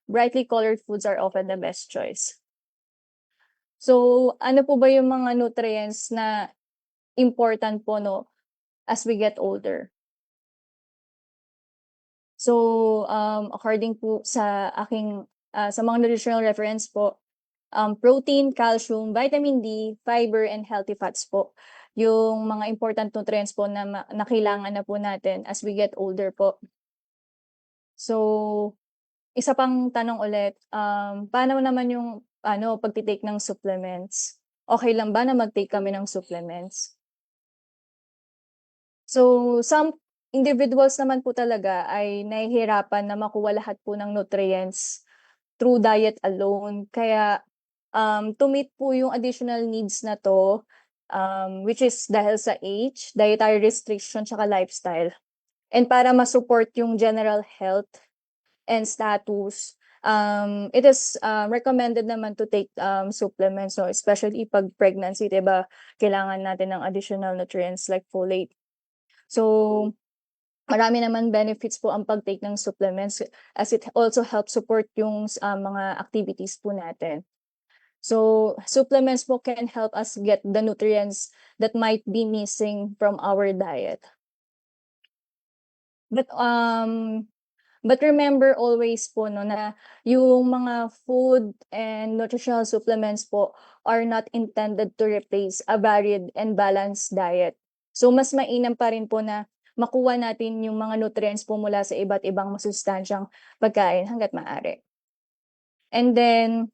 Speaker 3: Brightly colored foods are often the best choice. So ano po ba yung mga nutrients na important po as we get older? So according po sa aking sa mga nutritional reference po, protein, calcium, vitamin D, fiber, and healthy fats po yung mga important nutrients po na kailangan na po natin as we get older po. So isa pang tanong ulit, paano naman yung pagti-take ng supplements? Okay lang ba na mag-take kami ng supplements? So some individuals naman po talaga ay nahihirapan na makuha lahat po ng nutrients through diet alone. Kaya to meet po yung additional needs na to, which is dahil sa age, dietary restriction, tsaka lifestyle. And para ma-support yung general health and status, it is recommended naman to take supplements, so especially pag pregnancy, 'di ba? Kailangan natin ng additional nutrients like folate. So marami naman benefits po ang pag-take ng supplements as it also helps support yung mga activities po natin. So supplements po can help us get the nutrients that might be missing from our diet. But remember always po na yung mga food and nutritional supplements po are not intended to replace a varied and balanced diet. So mas mainam pa rin po na makuha natin yung mga nutrients po mula sa iba't ibang masustansyang pagkain hangga't maaari. And then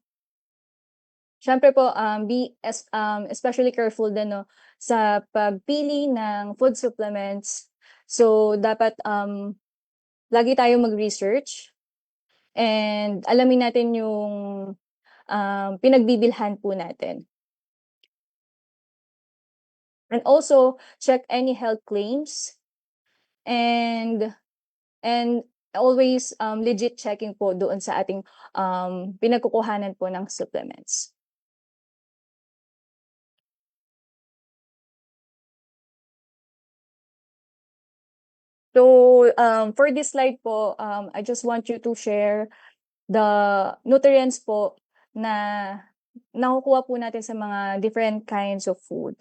Speaker 3: syempre po, be especially careful din sa pagpili ng food supplements. So dapat lagi tayong mag-research and alamin natin yung pinagbibilhan po natin. And also check any health claims and always legit checking po doon sa ating pinagkukuhanan po ng supplements. So for this slide po, I just want you to share the nutrients po na nakukuha po natin sa mga different kinds of food.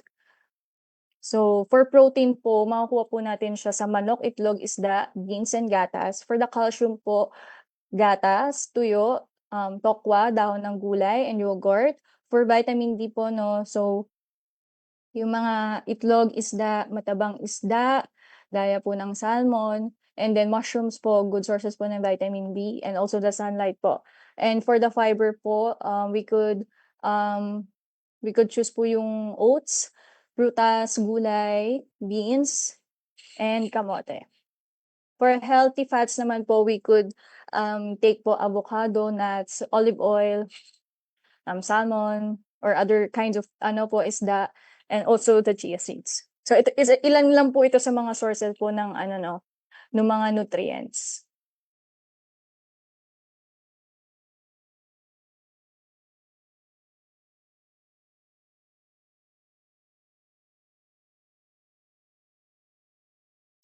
Speaker 3: So for protein po, makukuha po natin siya sa manok, itlog, isda, beans, and gatas. For the calcium po, gatas, tuyo, tokwa, dahon ng gulay, and yogurt. For vitamin D po, so yung mga itlog, isda, matabang isda, gaya po ng salmon, and then mushrooms po, good sources po ng vitamin B, and also the sunlight po. And for the fiber po, we could choose po yung oats, prutas, gulay, beans, and kamote. For healthy fats naman po, we could take po avocado, nuts, olive oil, salmon, or other kinds of isda, and also the chia seeds. So ilan lang po ito sa mga sources po ng ng mga nutrients.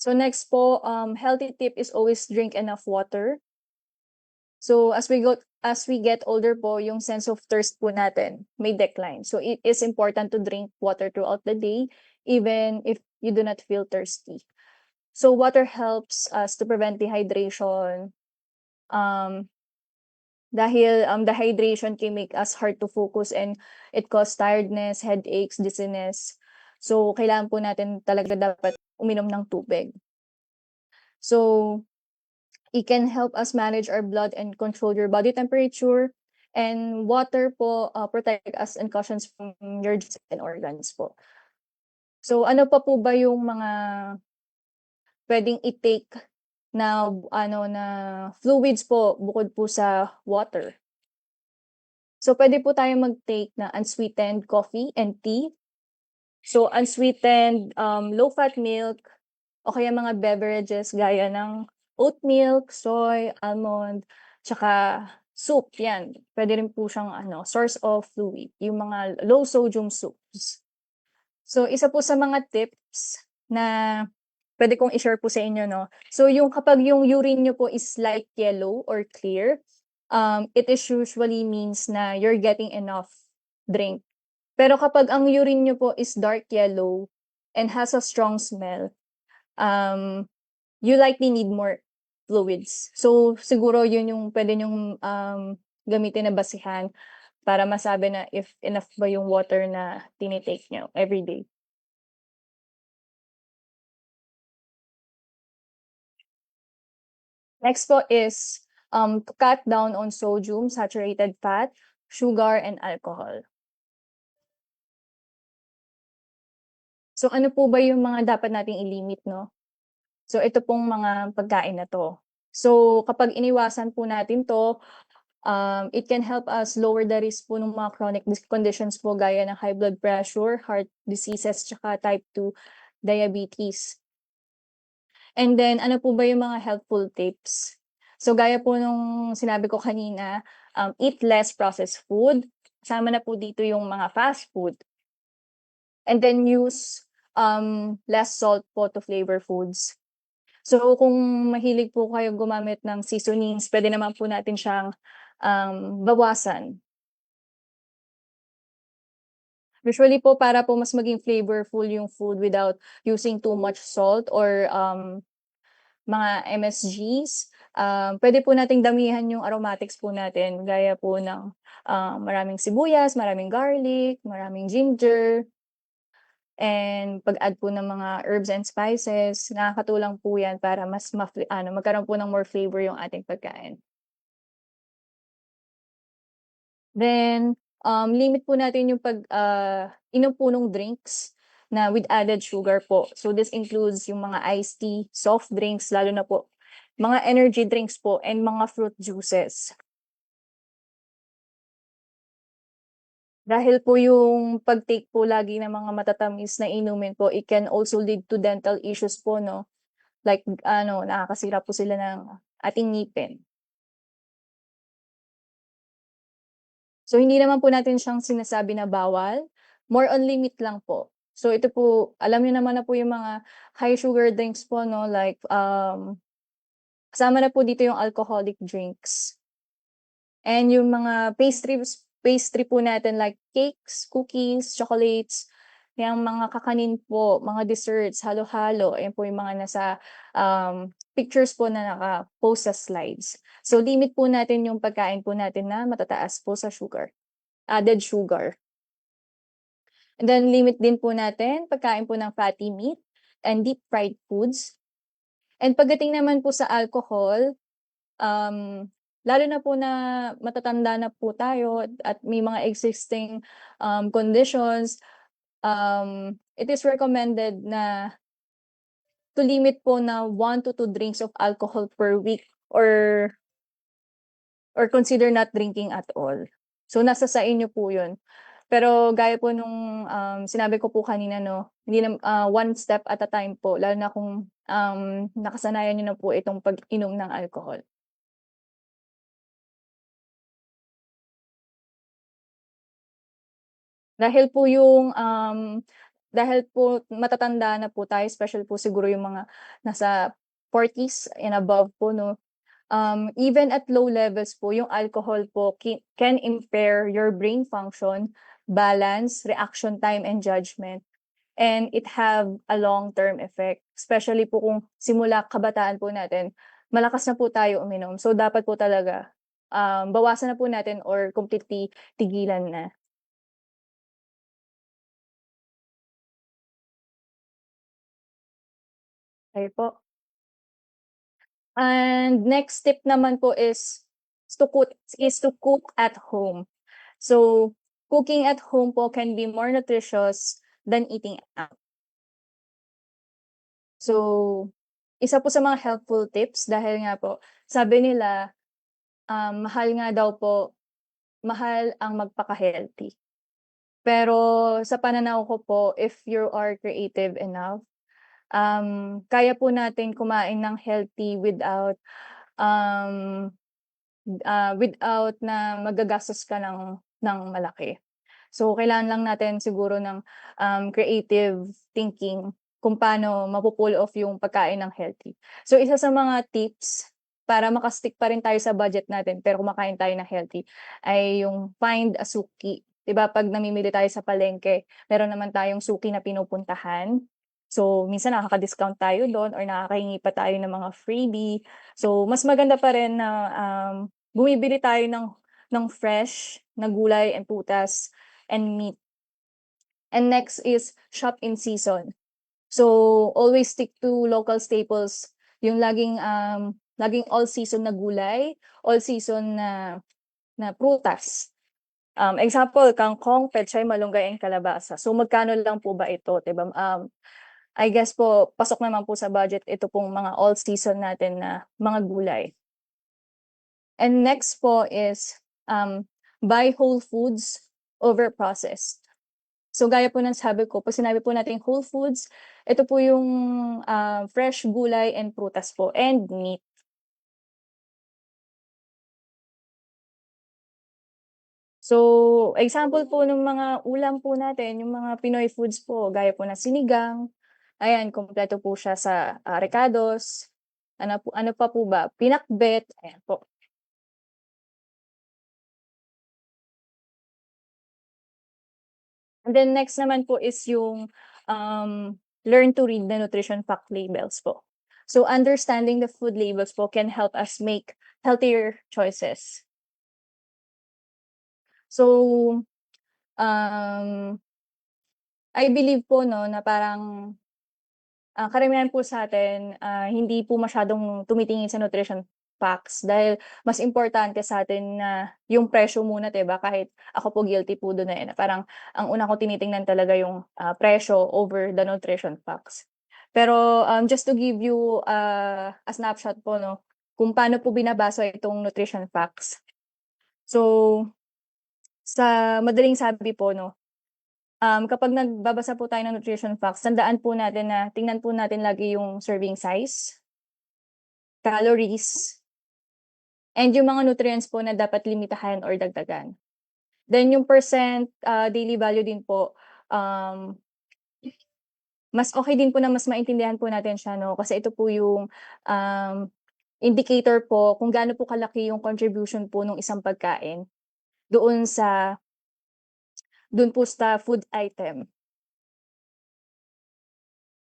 Speaker 3: So next po, healthy tip is always drink enough water. So as we get older po, yung sense of thirst po natin may decline. So it is important to drink water throughout the day, even if you do not feel thirsty. So water helps us to prevent dehydration. Dahil dehydration can make us hard to focus and it causes tiredness, headaches, dizziness. So kailangan po natin talaga dapat uminom ng tubig. So it can help us manage our blood and control your body temperature. And water po protect us and cautions from your and organs po. So ano pa po ba yung mga puwedeng i-take na na fluids po bukod po sa water? So puwede po tayong mag-take na unsweetened coffee and tea. So unsweetened, low-fat milk o kaya mga beverages gaya ng oat milk, soy, almond, tsaka soup, 'yan. Puwede rin po siyang source of fluid, yung mga low sodium soups. So isa po sa mga tips na puwede kong i-share po sa inyo 'no. So yung kapag yung urine niyo po is light yellow or clear, it is usually means na you're getting enough drink. Pero kapag ang urine niyo po is dark yellow and has a strong smell, um, you likely need more fluids. So siguro yun yung puwede niyong, gamitin na basehan para masabi na if enough ba yung water na tini-take niyo everyday. Next po is, to cut down on sodium, saturated fat, sugar, and alcohol. So ano po ba yung mga dapat nating i-limit 'no? So ito pong mga pagkain na 'to. So kapag iniwasan po natin 'to, it can help us lower the risk po ng mga chronic conditions po gaya ng high blood pressure, heart diseases, tsaka type 2 diabetes. And then ano po ba yung mga helpful tips? So gaya po nung sinabi ko kanina, eat less processed food, kasama na po dito yung mga fast food. And then use, less salt po to flavor foods. So kung mahilig po kayo gumamit ng seasonings, puwede naman po natin siyang, bawasan. Usually po para po mas maging flavorful yung food without using too much salt or, mga MSGs, puwede po nating damihan yung aromatics po natin gaya po ng, maraming sibuyas, maraming garlic, maraming ginger, and pag-add po ng mga herbs and spices. Nakakatulong po 'yan para mas magkaroon po ng more flavor yung ating pagkain. Then, limit po natin yung inom po nung drinks na with added sugar po. So this includes yung mga iced tea, soft drinks, lalo na po mga energy drinks po and mga fruit juices. Dahil po yung pag-take po lagi ng mga matatamis na inumin po, it can also lead to dental issues po 'no, like nakakasira po sila ng ating ngipin. So hindi naman po natin siyang sinasabi na bawal, more on limit lang po. So ito po, alam niyo naman na po yung mga high sugar drinks po 'no, like, kasama na po dito yung alcoholic drinks. And yung mga pastry po natin like cakes, cookies, chocolates, yang mga kakanin po, mga desserts, halo-halo, ayan po yung mga nasa, pictures po na naka-post sa slides. So limit po natin yung pagkain po natin na matataas po sa sugar, added sugar. And then limit din po natin pagkain po ng fatty meat and deep fried foods. And pagdating naman po sa alcohol, lalo na po na matatanda na po tayo at may mga existing, conditions, it is recommended na to limit po na 1 to 2 drinks of alcohol per week or consider not drinking at all. So nasa sa inyo po 'yun. Pero gaya po nung, sinabi ko po kanina 'no, hindi one step at a time po lalo na kung, nakasanayan niyo na po itong pag-inom ng alcohol. Dahil po dahil po matatanda na po tayo, special po siguro yung mga nasa 40s and above po 'no, even at low levels po yung alcohol po can impair your brain function, balance, reaction time, and judgment. And it have a long-term effect, especially po kung simula kabataan po natin, malakas na po tayo uminom. So dapat po talaga, bawasan na po natin or completely tigilan na. Kayo po. And next tip naman po is to cook at home. So, cooking at home po can be more nutritious than eating out. So, isa po sa mga helpful tips dahil nga po sabi nila, mahal nga daw po, mahal ang magpaka-healthy. Pero sa pananaw ko po, if you are creative enough, kaya po natin kumain ng healthy um, without na magagastos ka ng malaki. So, kailangan lang natin siguro ng creative thinking kung paano mapu-pull off yung pagkain ng healthy. So, isa sa mga tips para maka-stick pa rin tayo sa budget natin pero kumakain tayo ng healthy ay yung find a suki. 'Di ba 'pag namimili tayo sa palengke, meron naman tayong suki na pinupuntahan. So, minsan nakaka-discount tayo do'n or nakakahingi pa tayo ng mga freebie. So, mas maganda pa rin na bumibili tayo ng fresh na gulay and prutas and meat. And next is shop in season. So, always stick to local staples, yung laging all season na gulay, all season na prutas. Example, kangkong, pechay, malunggay, and kalabasa. So, magkano lang po ba ito, 'di ba? I guess po pasok naman po sa budget ito pong mga all season natin na mga gulay. And next po is buy whole foods over processed. So gaya po ng sabi ko, 'pag sinabi po nating whole foods, ito po yung fresh gulay and prutas po and meat. So, example po ng mga ulam po natin, yung mga Pinoy foods po, gaya po ng sinigang, ayan, kumpleto po siya sa recados, ano pa po ba, pinakbet, ayan po. And then next naman po is yung learn to read the nutrition fact labels po. So, understanding the food labels po can help us make healthier choices. So, um, I believe po 'no, na parang karamihan po sa'tin, hindi po masyadong tumitingin sa nutrition facts dahil mas importante sa'tin na yung presyo muna, 'di ba? Kahit ako po guilty po dun, na parang ang una ko tinitingnan talaga yung presyo over the nutrition facts. Pero, just to give you a snapshot po 'no, kung paano po binabasa itong nutrition facts. So, sa madaling sabi po 'no, kapag nagbabasa po tayo ng nutrition facts, tandaan po natin na tingnan po natin lagi yung serving size, calories, and yung mga nutrients po na dapat limitahan or dagdagan. Then yung percent daily value din po, mas okay din po na mas maintindihan po natin siya 'no, kasi ito po yung indicator po kung gaano po kalaki yung contribution po nung isang pagkain doon dun po sa food item.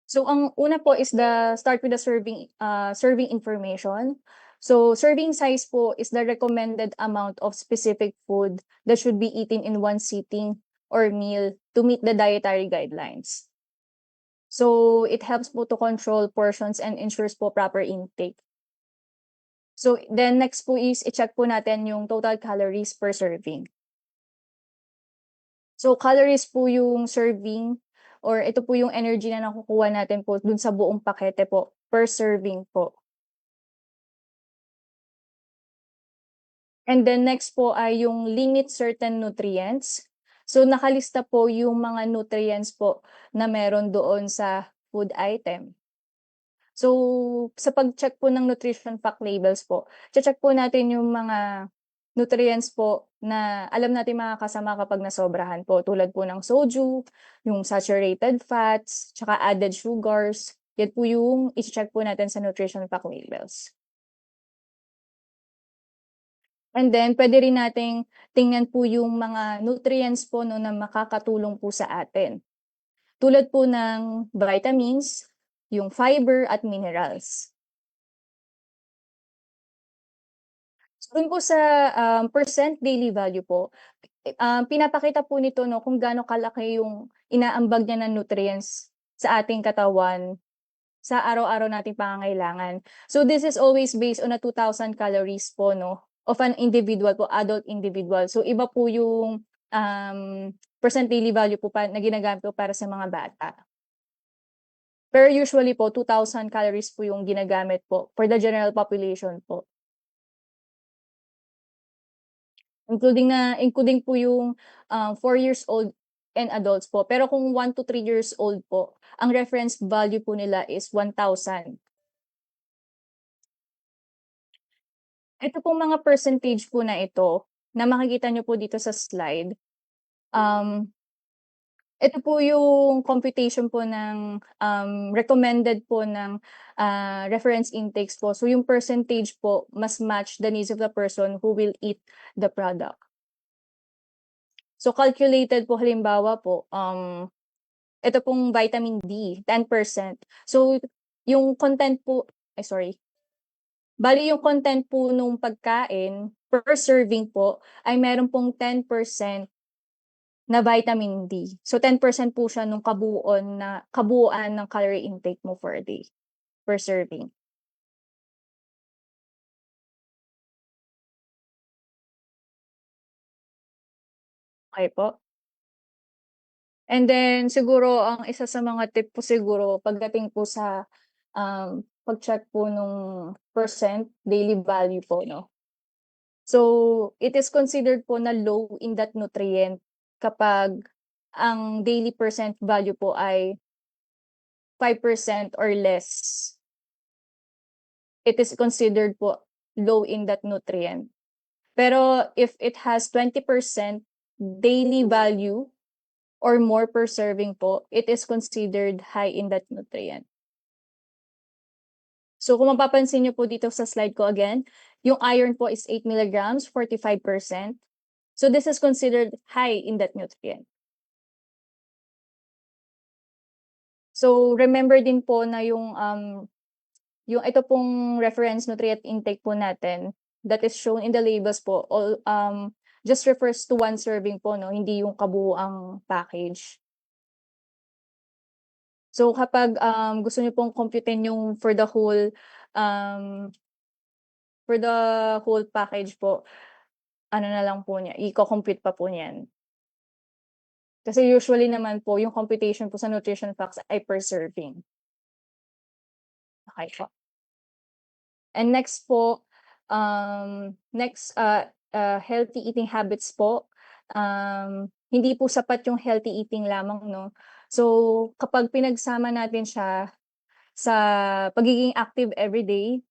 Speaker 3: So ang una po is start with the serving information. So serving size po is the recommended amount of specific food that should be eaten in one sitting or meal to meet the dietary guidelines. So it helps po to control portions and ensures po proper intake. So then next po is i-check po natin yung total calories per serving. So calories po yung serving or ito po yung energy na nakukuha natin po dun sa buong pakete po per serving po. And then next po ay yung limit certain nutrients. So nakalista po yung mga nutrients po na meron doon sa food item. So sa pag-check po ng nutrition fact labels po, check po natin yung mga nutrients po na alam natin makakasama kapag nasobrahan po, tulad po ng soju, yung saturated fats, tsaka added sugars. Yan po yung i-check po natin sa nutrition fact labels. And then puwede rin nating tingnan po yung mga nutrients po 'no, na makakatulong po sa atin. Tulad po ng vitamins, yung fiber at minerals. Dun po sa percent daily value po, pinapakita po nito 'no, kung gaano kalaki yung inaambag niya na nutrients sa ating katawan sa araw-araw nating pangangailangan. So this is always based on a 2,000 calories po 'no, of an individual po, adult individual. So iba po yung percent daily value po na ginagamit po para sa mga bata. Pero usually po 2,000 calories po yung ginagamit po for the general population po. Including po yung 4 years old and adults po. Pero kung 1 to 3 years old po, ang reference value po nila is 1,000. Ito pong mga percentage po na ito, na makikita niyo po dito sa slide, ito po yung computation po ng recommended po ng reference intakes po. So yung percentage po mas match the needs of the person who will eat the product. So calculated po halimbawa po, ito pong vitamin D, 10%. So yung content po, bali yung content po nung pagkain per serving po ay meron pong 10% na vitamin D. So 10% po siya nung kabuuan ng calorie intake mo for a day per serving. Okay po? And then siguro ang isa sa mga tip po siguro pagdating po sa pag-check po nung percent daily value po, no? So it is considered po na low in that nutrient kapag ang daily percent value po ay 5% or less. It is considered po low in that nutrient. Pero if it has 20% daily value or more per serving po, it is considered high in that nutrient. So kung mapapansin niyo po dito sa slide ko again, yung iron po is 8 milligrams, 45%. So this is considered high in that nutrient. So remember din po na yung ito pong reference nutrient intake po natin that is shown in the labels po, just refers to one serving po, no? Hindi yung kabuuang package. So kapag gusto niyo pong computein yung for the whole package po, ano na lang po niya, i-co-compute pa po niyan. Kasi usually naman po yung computation po sa nutrition facts ay per serving. Okay po. And next po, healthy eating habits po. Hindi po sapat yung healthy eating lamang, no? So kapag pinagsama natin siya sa pagiging active everyday,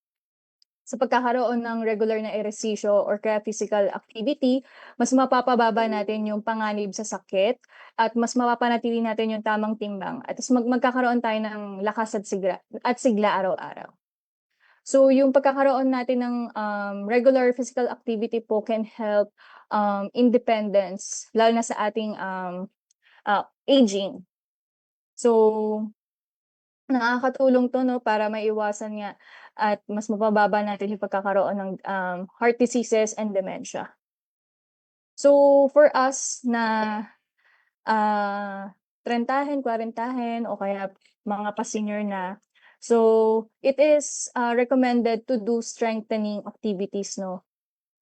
Speaker 3: sa pagkakaroon ng regular na ehersisyo or kaya physical activity, mas mapapababa natin yung panganib sa sakit at mas mapapanatili natin yung tamang timbang at magkakaroon tayo ng lakas at sigla araw-araw. So yung pagkakaroon natin ng regular physical activity po can help independence, lalo na sa ating aging. So nakakatulong to, no, para maiwasan nga at mas mapababa natin yung pagkakaroon ng heart diseases and dementia. So for us na 30, 40 o kaya mga pa-senior na, so it is recommended to do strengthening activities, no,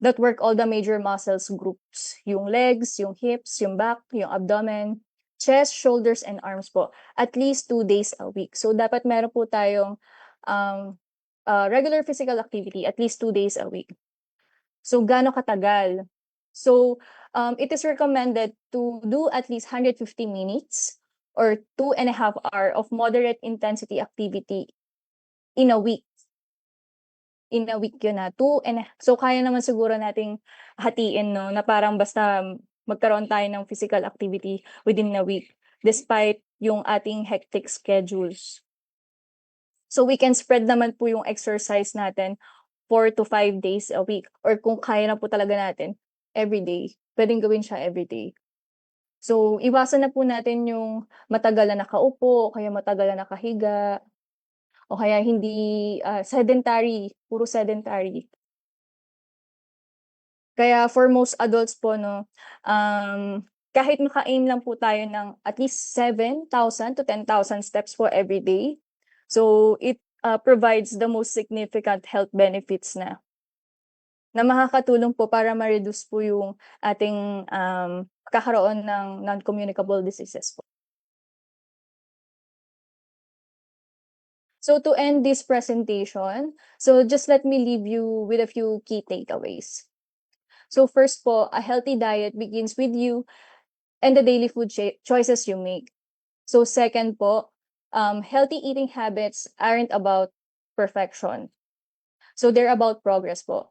Speaker 3: that work all the major muscles groups, yung legs, yung hips, yung back, yung abdomen, chest, shoulders, and arms po, at least 2 days a week. So dapat meron po tayong regular physical activity at least 2 days a week. So gaano katagal? So it is recommended to do at least 150 minutes or 2.5 hours of moderate intensity activity in a week. In a week yun na. So kaya naman siguro nating hatiin, no, na parang basta magkaroon tayo ng physical activity within a week despite yung ating hectic schedules. So we can spread naman po yung exercise natin 4 to 5 days a week or kung kaya na po talaga natin every day. Pwedeng gawin siya every day. So iwasan na po natin yung matagal na nakaupo o kaya matagal na nakahiga o kaya hindi sedentary, puro sedentary. Kaya for most adults po, no, kahit maka-aim lang po tayo ng at least 7,000 to 10,000 steps po every day. So it provides the most significant health benefits na makakatulong po para ma-reduce po yung ating kakaroon ng non-communicable diseases po. So to end this presentation, so just let me leave you with a few key takeaways. So first po, a healthy diet begins with you and the daily food choices you make. So second po, healthy eating habits aren't about perfection. So they're about progress po.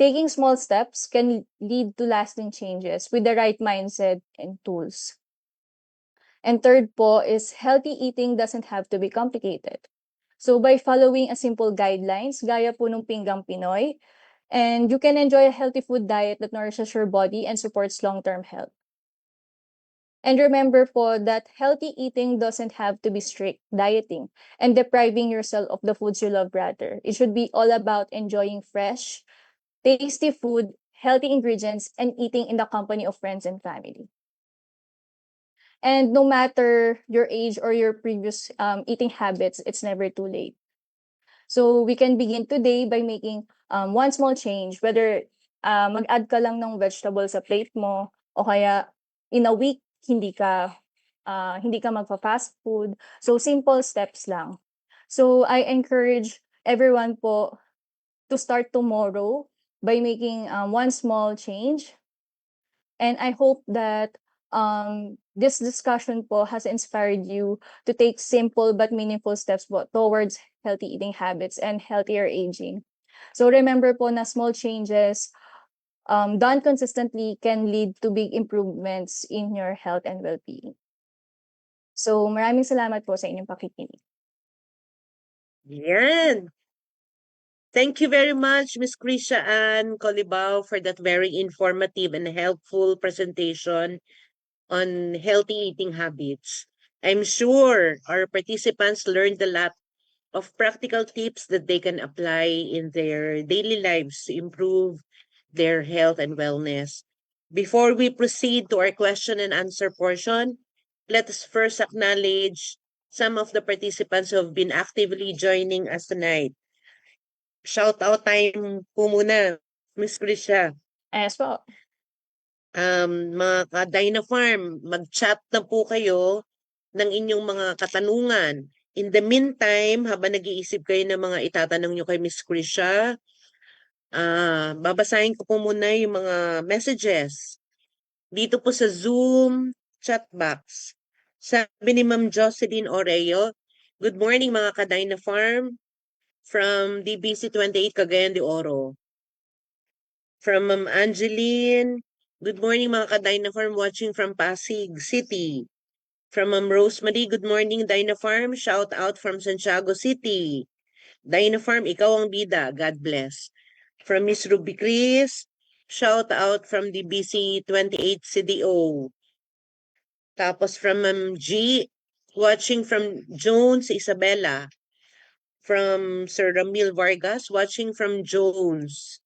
Speaker 3: Taking small steps can lead to lasting changes with the right mindset and tools. And third po is healthy eating doesn't have to be complicated. So by following a simple guidelines, gaya po nung Pinggang Pinoy, and you can enjoy a healthy food diet that nourishes your body and supports long-term health. And remember po that healthy eating doesn't have to be strict dieting and depriving yourself of the foods you love rather. It should be all about enjoying fresh, tasty food, healthy ingredients, and eating in the company of friends and family. And no matter your age or your previous eating habits, it's never too late. So we can begin today by making one small change, whether mag-add ka lang ng vegetable sa plate mo o kaya in a week hindi ka magfa-fast food. So simple steps lang. So I encourage everyone po to start tomorrow by making one small change. And I hope that this discussion po has inspired you to take simple but meaningful steps po towards healthy eating habits and healthier aging. So remember po na small changes done consistently can lead to big improvements in your health and well-being. So maraming salamat po sa inyong pakikinig.
Speaker 2: Yan. Thank you very much, Ms. Krisha Ann Colibao, for that very informative and helpful presentation on healthy eating habits. I'm sure our participants learned a lot of practical tips that they can apply in their daily lives to improve their health and wellness. Before we proceed to our question and answer portion, let us first acknowledge some of the participants who have been actively joining us tonight. Shout out time po muna, Miss Krisha.
Speaker 3: Yes po.
Speaker 2: Mga ka-Dyna Farm, mag-chat na po kayo ng inyong mga katanungan. In the meantime, habang nag-iisip kayo ng mga itatanong nyo kay Miss Krisha, babasahin ko po muna yung mga messages. Dito po sa Zoom chat box. Sabi ni Ma'am Jocelyn Oreo, good morning mga ka-Dyna Farm from DBC 28 Cagayan de Oro. From Ma'am Angeline, good morning mga ka-Dyna Farm watching from Pasig City. From Ma'am Rosemary, good morning Dyna Farm, shout out from Santiago City. Dyna Farm, ikaw ang bida, God bless. From Miss Ruby Chris, shout out from DBC 28 CDO. Tapos from Ma'am G, watching from Jones Isabella. From Sir Ramil Vargas, watching from Jones.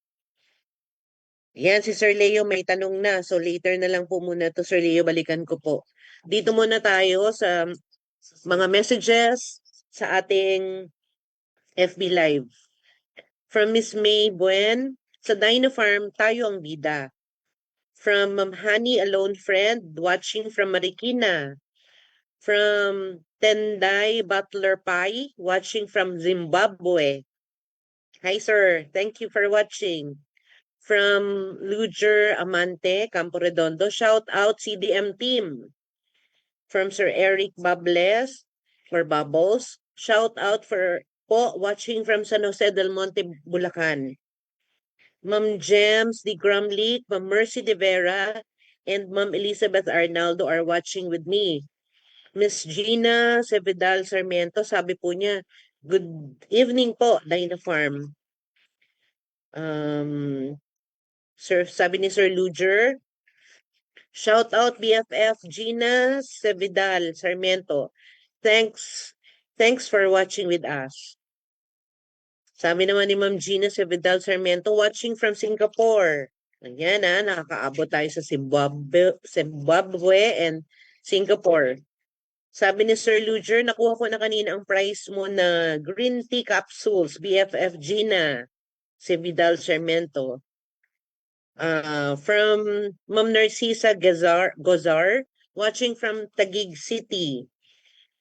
Speaker 2: Yan, si Sir Leo may tanong na. So later na lang po muna to Sir Leo, balikan ko po. Dito muna tayo sa mga messages sa ating FB Live. From Miss May Buen, sa Dyna Farm, tayo ang bida. From Ma'am Honey, a lone friend, watching from Marikina. From Tenday Butler Pai, watching from Zimbabwe. Hi sir, thank you for watching. From Luger Amante, Campo Redondo, shout out CDM team. From Sir Eric Bables, or Bubbles, shout out for po watching from San Jose del Monte, Bulacan. Ma'am Gems de Grumlick, Ma'am Mercy de Vera, and Ma'am Elizabeth Arnaldo are watching with me. Miss Gina Sevidal Sarmiento, sabi po niya, good evening po, Dyna Farm. Sabi ni Sir Luger, shout out BFF Gina Sevidal Sarmiento. Thanks for watching with us. Sabi naman ni Ma'am Gina Sevidal Sarmiento, watching from Singapore. Ayan nakakaabot tayo sa Zimbabwe and Singapore. Sabi ni Sir Luger, nakuha ko na kanina ang price mo na green tea capsules, BFF Gina Sevidal Sarmiento. From Ma'am Narcisa Gozar, watching from Taguig City.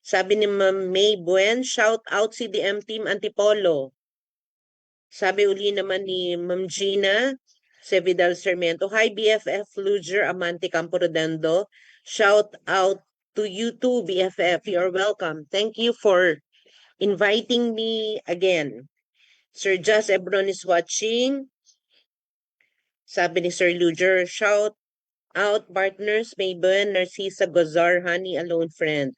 Speaker 2: Sabi ni Ma'am May Buen, shout out CDM Team Antipolo. Sabi uli naman ni Ma'am Gina Sevidal Sarmiento, hi BFF Luger Amante Camporodendo. Shout out to you too, BFF. You're welcome. Thank you for inviting me again. Sir Jas Ebron is watching. Sabi ni Sir Luger, shout out partners Mayben, Narcisa Gozar, Honey Alone Friend.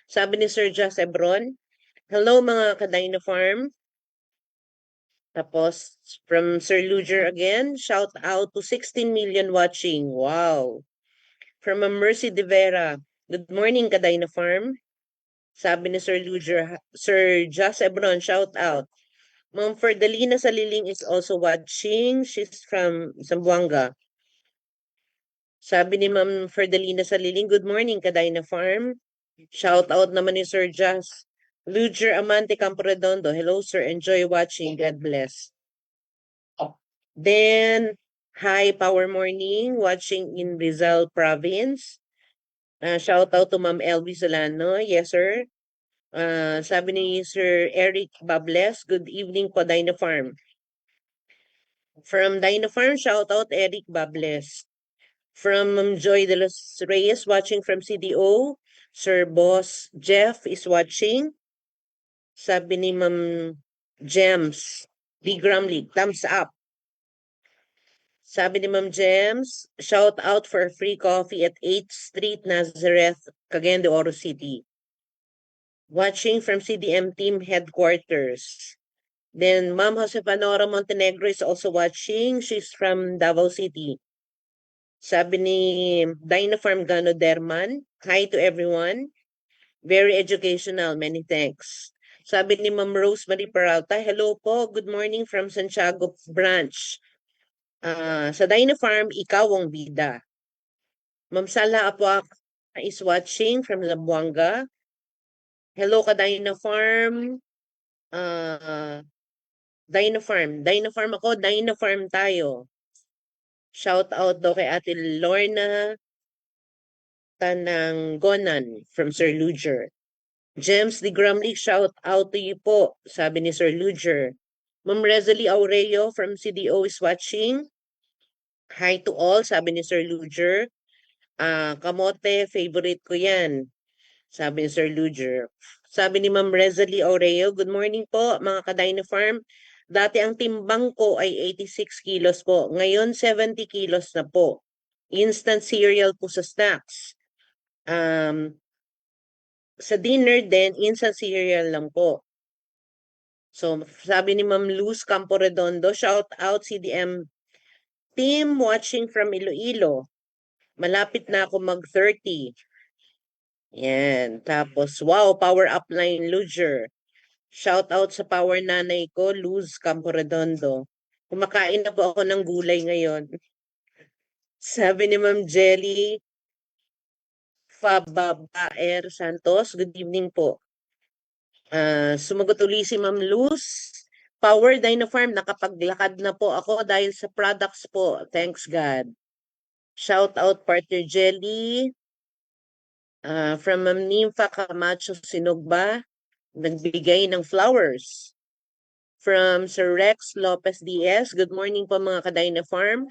Speaker 2: Sabi ni Sir Jas Ebron, hello mga ka-Dino Farm. Tapos from Sir Luger again, shout out to 16 million watching. Wow. From a Mercy De Vera, good morning ka-Dino Farm. Sabi ni Sir Luger, Sir Jas Ebron, shout out. Ma'am Ferdalina Saliling is also watching. She's from Zamboanga. Sabi ni Ma'am Ferdalina Saliling, good morning, Kadina Farm. Shout out naman ni Sir Jas. Luger Amante Camporedondo, hello sir, enjoy watching, God bless. Then, hi Power Morning, watching in Rizal Province. Shout out to Ma'am Elvi Solano, yes sir. Sabi ni Sir Eric Bables, good evening po Dino Farm. From Dino Farm, shout out Eric Bables. From Joy de los Reyes, watching from CDO. Sir Boss Jeff is watching. Sabi ni Ma'am Gems, D. Grumley, thumbs up. Sabi ni Ma'am Gems, shout out for free coffee at 8th Street, Nazareth, Cagayan de Oro City. Watching from CDM Team Headquarters. Then Ma'am Josefanora Montenegro is also watching. She's from Davao City. Sabi ni Dino Farm Gano Derman, hi to everyone. Very educational, many thanks. Sabi ni Ma'am Rosemary Peralta, hello po, good morning from Santiago Branch. Sa Dino Farm, ikaw ang bida. Ma'am Sala Apuak is watching from Zamboanga. Hello ka Dino Farm. Dino Farm ako, Dino Farm tayo. Shout out daw kay Ate Lorna Tananggonan from Sir Luger. James de Grumley, shout out to you po, sabi ni Sir Luger. Ma'am Rezalie Aurelio from CDO is watching. Hi to all, sabi ni Sir Luger. Kamote, favorite ko yan, sabi ni Sir Luger. Sabi ni Ma'am Rezalie Aurelio, good morning po mga ka-Dino Farm. Dati ang timbang ko ay 86 kilos po. Ngayon 70 kilos na po. Instant cereal po sa snacks. Sa dinner din, instant cereal lang po. So, sabi ni Ma'am Luz Camporedondo, shout out CDM team watching from Iloilo. Malapit na ako mag-30. Yan. Tapos, wow, power up line Luger. Shout out sa power nanay ko, Luz Camporedondo. Kumakain na po ako ng gulay ngayon. Sabi ni Ma'am Jelly Fababaer Santos, good evening po. Sumagot uli si Ma'am Luz. Power Dino Farm, nakapaglakad na po ako dahil sa products po. Thanks God. Shout out Partner Jelly. From Ma'am Nympha Camacho Sinugba, nagbigay ng flowers. From Sir Rex Lopez Diaz, good morning po mga ka-Dino Farm.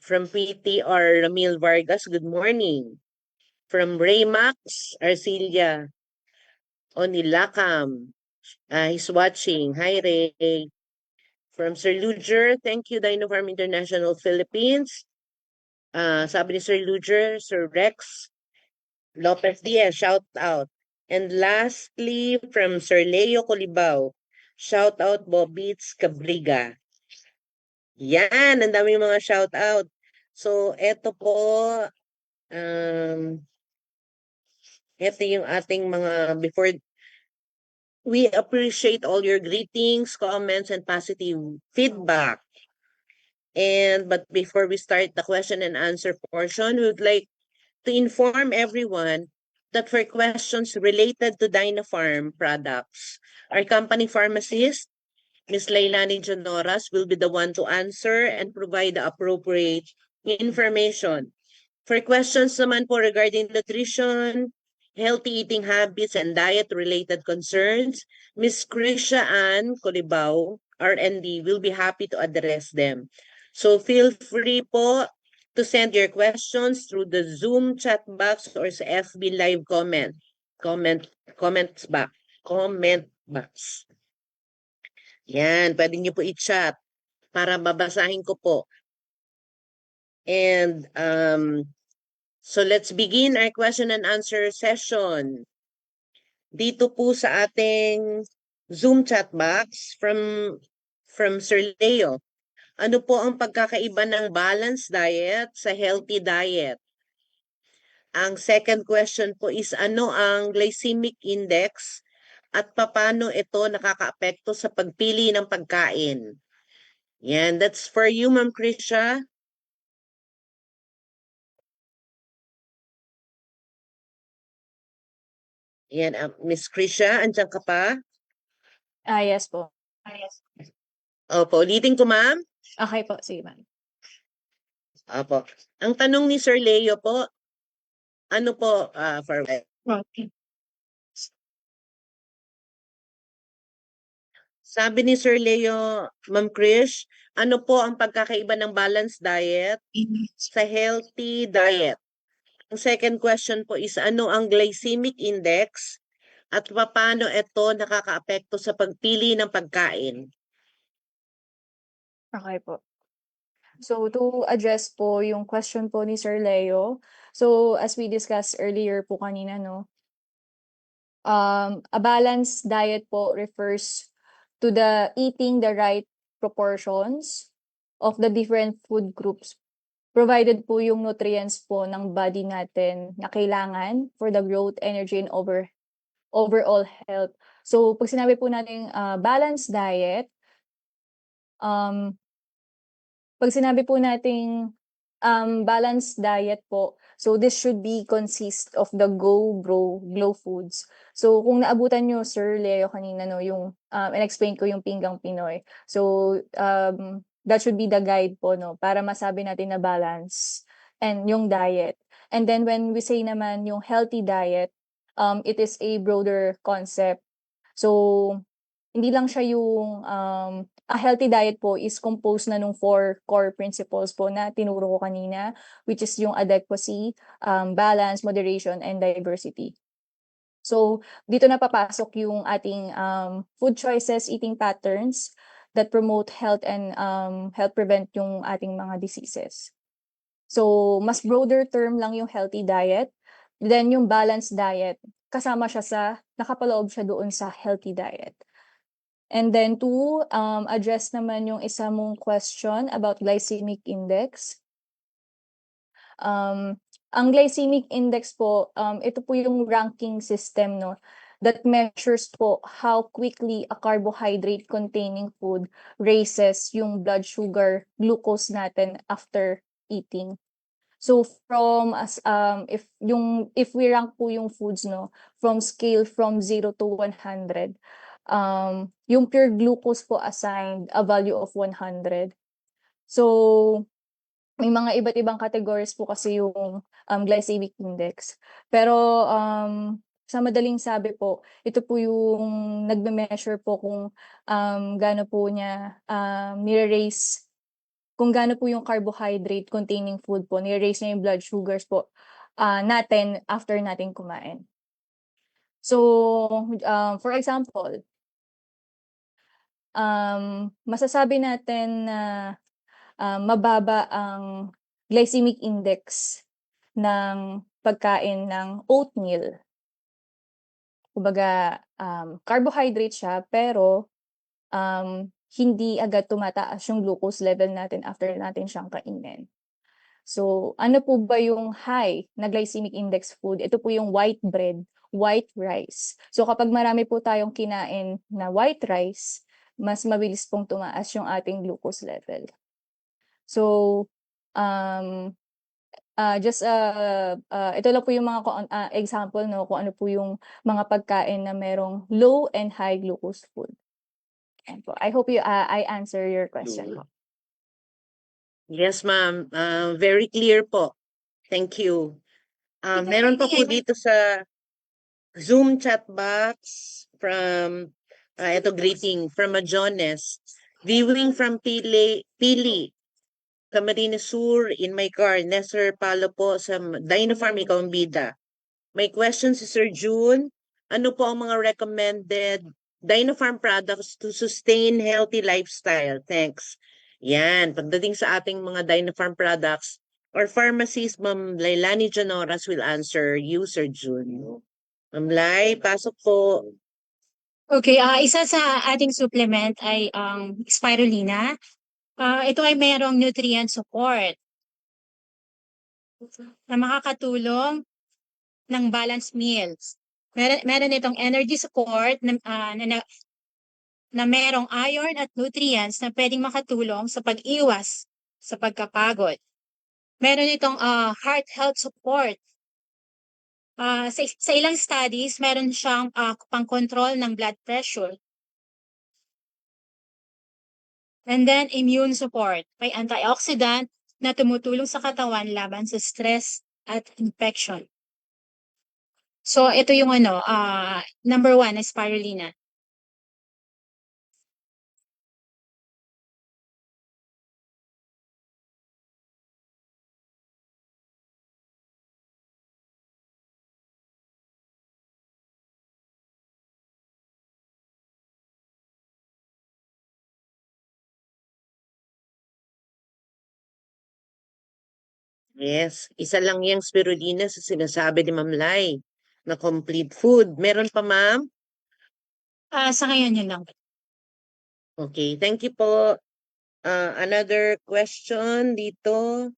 Speaker 2: From PTR Ramil Vargas, good morning. From Raymax Arcilia Onilakam, he's watching. Hi Ray. From Sir Luger, thank you Dino Farm International Philippines. Sabi ni Sir Luger, Sir Rex Lopez Diaz, shout out. And lastly, from Sir Leo Colibao, shout out Bobits Cabriga. Yan, ang dami mga shout out. So, eto po, eto yung ating mga before. We appreciate all your greetings, comments, and positive feedback. But before we start the question and answer portion, we would like to inform everyone that for questions related to Dino Farm products, our company pharmacist, Ms. Leilani Jonoras, will be the one to answer and provide the appropriate information. For questions naman po regarding nutrition, healthy eating habits and diet-related concerns, Ms. Krisha Ann Colibao, RND, will be happy to address them. So feel free po to send your questions through the Zoom chat box or sa FB live comment box. Yan, pwede niyo po i-chat para babasahin ko po. And so let's begin our question and answer session. Dito po sa ating Zoom chat box from Sir Leo. Ano po ang pagkakaiba ng balanced diet sa healthy diet? Ang second question po is ano ang glycemic index at paano ito nakakaapekto sa pagpili ng pagkain? Yan, that's for you, Ma'am Krisha. Yan, Miss Krisha, andyan ka pa?
Speaker 3: Yes po.
Speaker 2: Opo, ulitin ko, ma'am.
Speaker 3: Okay po, sige ma'am.
Speaker 2: Opo. Ang tanong ni Sir Leo po, ano po,
Speaker 4: Okay.
Speaker 2: sabi ni Sir Leo, Ma'am Krish, ano po ang pagkakaiba ng balanced diet sa healthy diet? Ang second question po is ano ang glycemic index at paano ito nakakaapekto sa pagpili ng pagkain?
Speaker 3: Okay po. So to address po yung question po ni Sir Leo, so as we discussed earlier po kanina, no, a balanced diet po refers to the eating the right proportions of the different food groups, provided po yung nutrients po ng body natin na kailangan for the growth, energy, and overall health. So pag sinabi po natin balanced diet, pag sinabi po nating balanced diet po, so this should be consist of the Go, Grow, Glow foods. So kung naabutan nyo, Sir Leo, kanina, no, yung in-explain ko yung Pinggang Pinoy. So that should be the guide po, no, para masabi natin na balance and yung diet. And then when we say naman yung healthy diet, it is a broader concept. So hindi lang siya yung a healthy diet po is composed na nung 4 core principles po na tinuro ko kanina, which is yung adequacy, balance, moderation, and diversity. So dito na papasok yung ating food choices, eating patterns that promote health and help prevent yung ating mga diseases. So mas broader term lang yung healthy diet. Then yung balanced diet, kasama siya sa, nakapaloob siya doon sa healthy diet. And then to address naman yung isa mong question about glycemic index. Ang glycemic index po, ito po yung ranking system, no, that measures po how quickly a carbohydrate containing food raises yung blood sugar, glucose natin after eating. So from if we rank po yung foods, no, from scale from 0 to 100, yung pure glucose po assigned a value of 100. So may mga iba't ibang categories po kasi yung glycemic index. Pero sa madaling sabi po, ito po yung nagme-measure po kung gaano po niya nire-raise, kung gaano po yung carbohydrate containing food po, nire-raise niya yung blood sugars po natin after natin kumain. So for example, masasabi natin na mababa ang glycemic index ng pagkain ng oatmeal. Kumbaga, carbohydrate siya, pero hindi agad tumataas yung glucose level natin after natin siyang kainin. So, ano po ba yung high na glycemic index food? Ito po yung white bread, white rice. So, kapag marami po tayong kinain na white rice, mas mabilis pong tumaas yung ating glucose level. So, ito lang po yung mga example, no, kung ano po yung mga pagkain na merong low and high glucose food. Ayan po. I hope I answer your question po.
Speaker 2: Yes, ma'am. Very clear po. Thank you. Meron pa po dito sa Zoom chat box from, ito greeting from Jones. Viewing from Pili, Camarines Sur in my car. Nestor Palo po sa Dino Farm, ikaw ang bida. May question si Sir June. Ano po ang mga recommended Dino Farm products to sustain healthy lifestyle? Thanks. Yan. Pagdating sa ating mga Dino Farm products, our pharmacist, Ma'am Lailani Janoras will answer you, Sir June. Ma'am Lai, pasok po.
Speaker 4: Okay, isa sa ating supplement ay ang spirulina. Ito ay mayroong nutrient support na makakatulong ng balanced meals. Meron itong energy support na merong iron at nutrients na pwedeng makatulong sa pag-iwas sa pagkapagod. Meron itong heart health support. Sa ilang studies, meron siyang pang-control ng blood pressure. And then immune support. May antioxidant na tumutulong sa katawan laban sa stress at infection. So ito yung number 1 na spirulina.
Speaker 2: Yes, isa lang yung spirulina sa sinasabi ni Ma'am Lai na complete food. Meron pa, ma'am?
Speaker 4: Sa ngayon yun lang.
Speaker 2: Okay, thank you po. Another question dito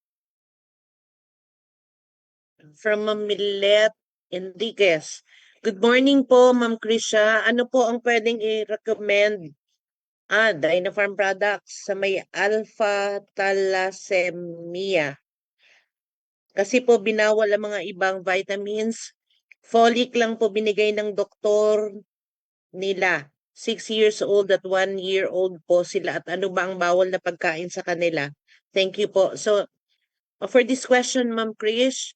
Speaker 2: from Ma'am Millet Enriquez. Good morning po, Ma'am Krisha. Ano po ang pwedeng i-recommend? Dino Farm products sa may alpha thalassemia. Kasi po binawal ang mga ibang vitamins. Folic lang po binigay ng doktor nila. 6 years old at 1 year old po sila. At ano ba ang bawal na pagkain sa kanila? Thank you po. So, for this question, Ma'am Krish,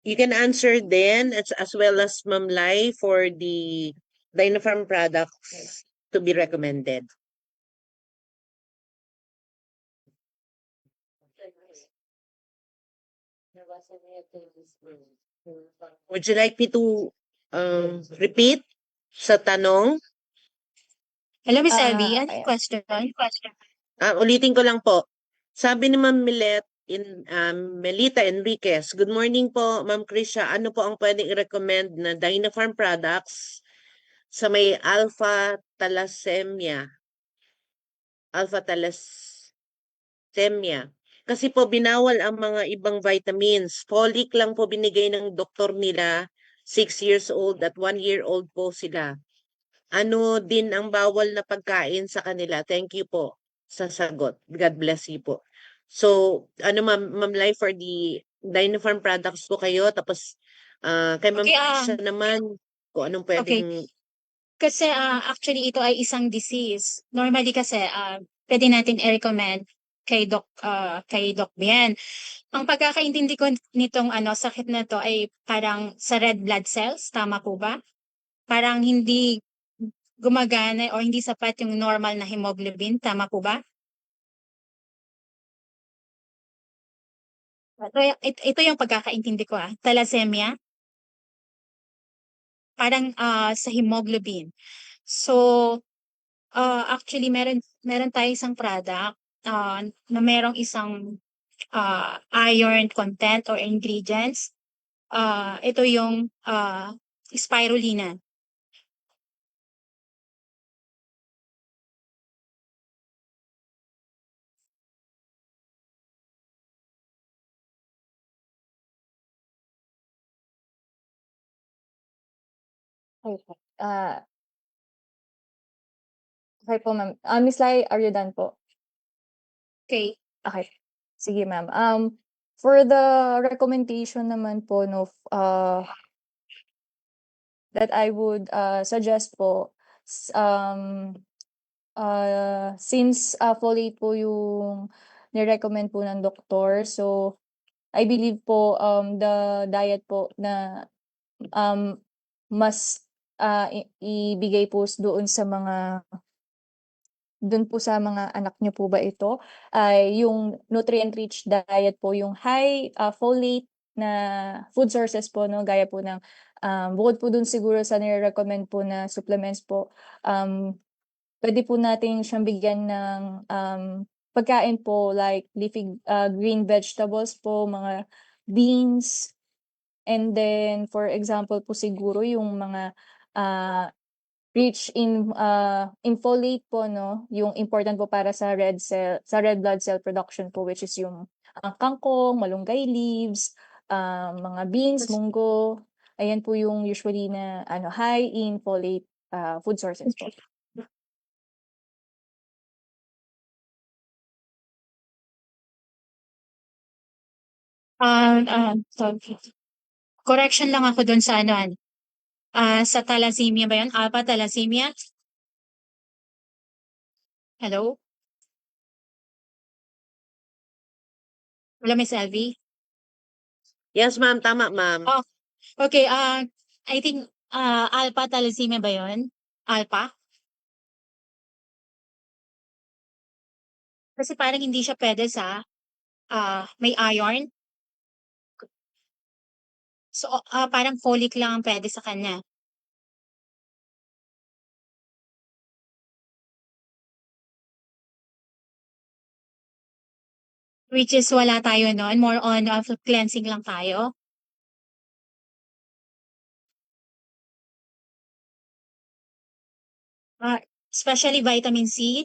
Speaker 2: you can answer then as well as Ma'am Lai for the Dino Farm products to be recommended. Would you like me to repeat sa tanong?
Speaker 4: Hello, Miss Elby. Ano
Speaker 3: Ayan.
Speaker 4: yung question?
Speaker 2: Ulitin ko lang po. Sabi ni Ma'am Melita Enriquez, good morning po, Ma'am Krisha. Ano po ang pwedeng i-recommend na Dino Farm products sa may alpha thalassemia? Alpha thalassemia. Kasi po binawal ang mga ibang vitamins. Folic lang po binigay ng doktor nila. 6 years old at 1 year old po sila. Ano din ang bawal na pagkain sa kanila? Thank you po sa sagot. God bless you po. So, Ma'am Lai, for the Dino Farm products po kayo. Tapos, kay Ma'am
Speaker 4: Okay,
Speaker 2: Krisha naman, kung anong pwedeng...
Speaker 4: Kasi actually ito ay isang disease. Normally kasi pwede natin i-recommend kay Doc Bien. Ang pagkakaintindi ko nitong sakit na to ay parang sa red blood cells, tama po ba? Parang hindi gumagana o hindi sapat yung normal na hemoglobin, tama po ba? Ito yung pagkakaintindi ko thalassemia. Parang sa hemoglobin. So actually meron tayo isang product na merong isang iron content or ingredients. Ito yung spirulina.
Speaker 3: Okay po. Okay po, ma'am. Miss Lai, are you done po?
Speaker 4: Okay.
Speaker 3: Okay. Sige, ma'am. For the recommendation naman po that I would suggest po, since folate po yung ni-recommend po ng doktor, so I believe po the diet po na mas ibigay po doon sa mga anak niyo po ba ito ay yung nutrient-rich diet po, yung high folate na food sources po 'no, gaya po ng, bukod po dun siguro sa nire-recommend po na supplements po, puwede po natin siyang bigyan ng, pagkain po like leafy, green vegetables po, mga beans, and then for example po siguro yung mga, rich in folate po 'no, yung important po para sa red blood cell production po, which is yung, kangkong, malunggay leaves, mga beans, munggo, ayan po yung usually na ano, high in folate, food sources po.
Speaker 4: Correction lang ako dun sa ano, sa thalassemia ba yun? Alpha thalassemia? Hello? Hello, Miss Elvie?
Speaker 2: Yes, ma'am. Tama, ma'am.
Speaker 4: Oh, okay, I think, alpha thalassemia ba yun? Alpha? Kasi parang hindi siya pwede sa, may iron. So, parang folic lang ang pwede sa kanya. Which is wala tayo nun, more on of cleansing lang tayo. Especially vitamin C.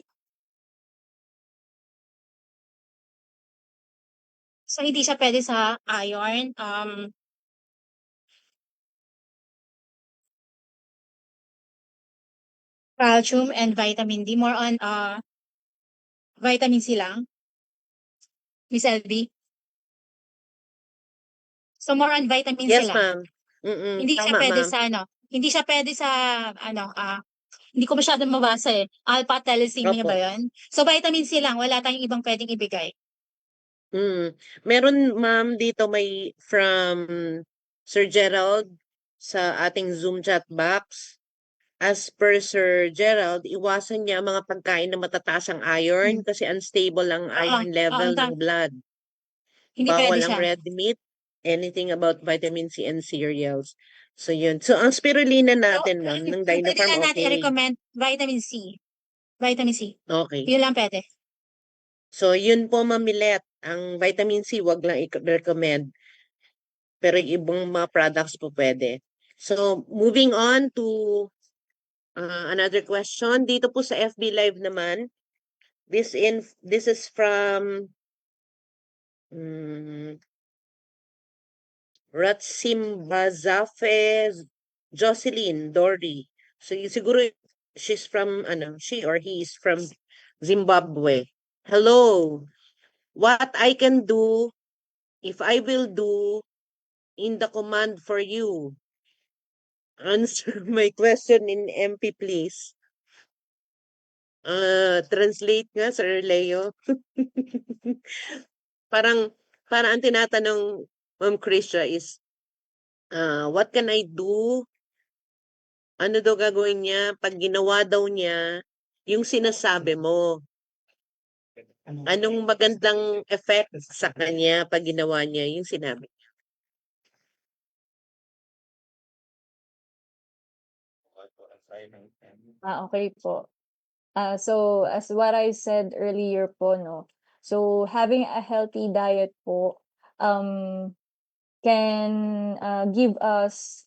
Speaker 4: So, hindi siya pwede sa iron. Calcium and vitamin D. More on vitamin C lang, Miss LB. So, more on vitamin C
Speaker 2: Yes,
Speaker 4: lang.
Speaker 2: ma'am.
Speaker 4: Hindi siya
Speaker 2: Tama,
Speaker 4: pwede
Speaker 2: ma'am.
Speaker 4: sa ano, hindi siya pwede sa ano, hindi ko masyadong mabasa eh. Alpha thalassemia ba
Speaker 2: Opo.
Speaker 4: yun? So, vitamin C lang, wala tayong ibang pwedeng ibigay.
Speaker 2: Meron, ma'am, dito may from Sir Gerald sa ating Zoom chat box. As per Sir Gerald, iwasan niya mga pagkain na matataas ang iron
Speaker 4: Hmm.
Speaker 2: kasi unstable ang
Speaker 4: Oo,
Speaker 2: iron level
Speaker 4: ang
Speaker 2: ng blood.
Speaker 4: hindi pwede
Speaker 2: Bawal ang
Speaker 4: siya.
Speaker 2: red meat, anything about vitamin C and cereals. So yun. So ang spirulina
Speaker 4: So,
Speaker 2: natin, ma'am, ng
Speaker 4: pwede
Speaker 2: Dinofarm,
Speaker 4: lang natin
Speaker 2: okay.
Speaker 4: i-recommend vitamin C. Vitamin C.
Speaker 2: Okay.
Speaker 4: Yun lang pwede.
Speaker 2: So yun po, Ma'am Milet. Ang vitamin C, wag lang i-recommend. Pero yung ibang mga products po pwede. So moving on to another question. Dito po sa FB Live naman, this is from Ratsimbazafe Jocelyn Dory. So siguro she's from she or he is from Zimbabwe. Hello. What I can do if I will do in the command for you? Answer my question in MP, please. Translate nga, Sir Leo. parang, parang ang tinatanong, Ma'am Krisha is, what can I do? Ano daw gagawin niya pag ginawa daw niya yung sinasabi mo? Anong magandang effect sa kanya pag ginawa niya yung sinabi?
Speaker 3: Okay po. So as what I said earlier po 'no, so having a healthy diet po, can, give us,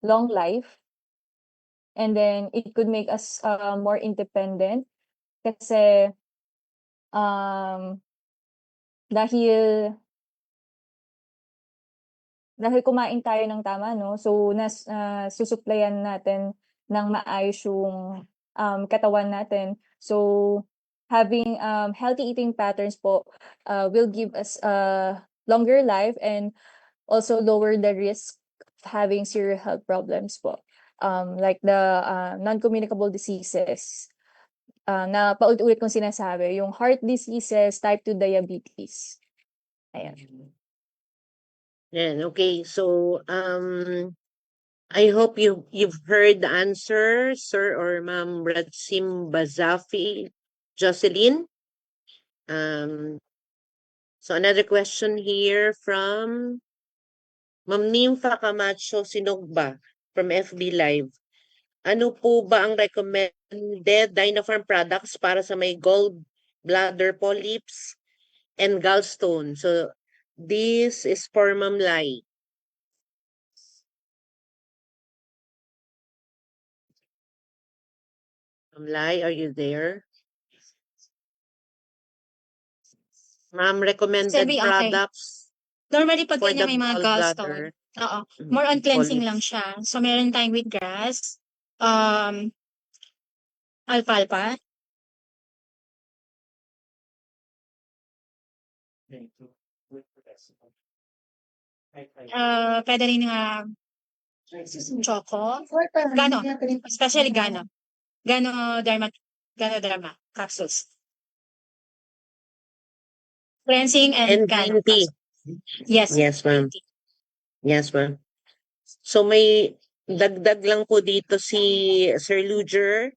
Speaker 3: long life, and then it could make us, more independent kasi, um, dahil dahil kumain tayo ng tama 'no, so susuplayan natin ng maayos yung, katawan natin. So, having, healthy eating patterns po, will give us a longer life and also lower the risk of having serious health problems po. Like the, non-communicable diseases, na paulit-ulit kong sinasabi, yung heart diseases, type 2 diabetes, ayan.
Speaker 2: Yan, okay. So, I hope you've heard the answer, Sir or Ma'am Ratsim Bazafi Jocelyn. So another question here from Ma'am Nympha Camacho Sinugba from FB Live. Ano po ba ang recommended Dynapharm products para sa may gallbladder polyps and gallstone? So this is for Ma'am Lai. Ma'am Lai, are you there? Ma'am, recommended
Speaker 4: Sabi, okay.
Speaker 2: products
Speaker 4: Normally, pag
Speaker 2: for the
Speaker 4: ganyan may mga gallstone,
Speaker 2: gallbladder
Speaker 4: oo, more on cleansing lang
Speaker 2: polyps.
Speaker 4: siya. So, meron tayong wheatgrass, um, alfalfa, pwede rin nga choco, gano, especially gano, ganoderma capsules. Cleansing and
Speaker 2: And
Speaker 4: gano
Speaker 2: green tea.
Speaker 4: capsules. Yes,
Speaker 2: Yes,
Speaker 4: green
Speaker 2: ma'am.
Speaker 4: tea.
Speaker 2: Yes, ma'am. So may dagdag lang po dito si Sir Luger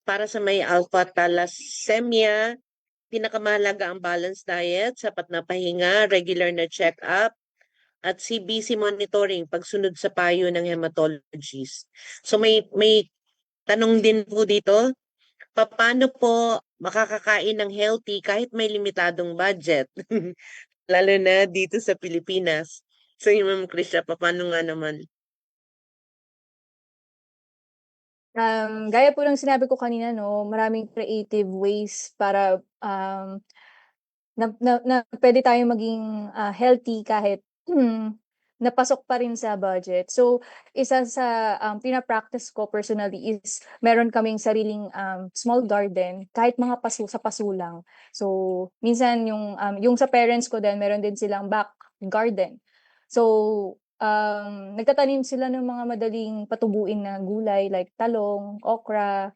Speaker 2: para sa may alpha thalassemia. Pinakamahalaga ang balanced diet, sapat na pahinga, regular na check-up, at CBC monitoring pagsunod sa payo ng hematologist. So may tanong din po dito, paano po makakakain ng healthy kahit may limitadong budget? Lalo na dito sa Pilipinas. So yung Ma'am Krisha, paano nga naman?
Speaker 3: Gaya po ng sinabi ko kanina 'no, maraming creative ways para, na puwede tayong maging, healthy kahit napasok pa rin sa budget. So, isa sa, pina-practice ko personally is meron kaming sariling, small garden kahit mga sa paso lang. So, minsan yung sa parents ko din meron din silang back garden. So, nagtatanim sila ng mga madaling patubuin na gulay like talong, okra,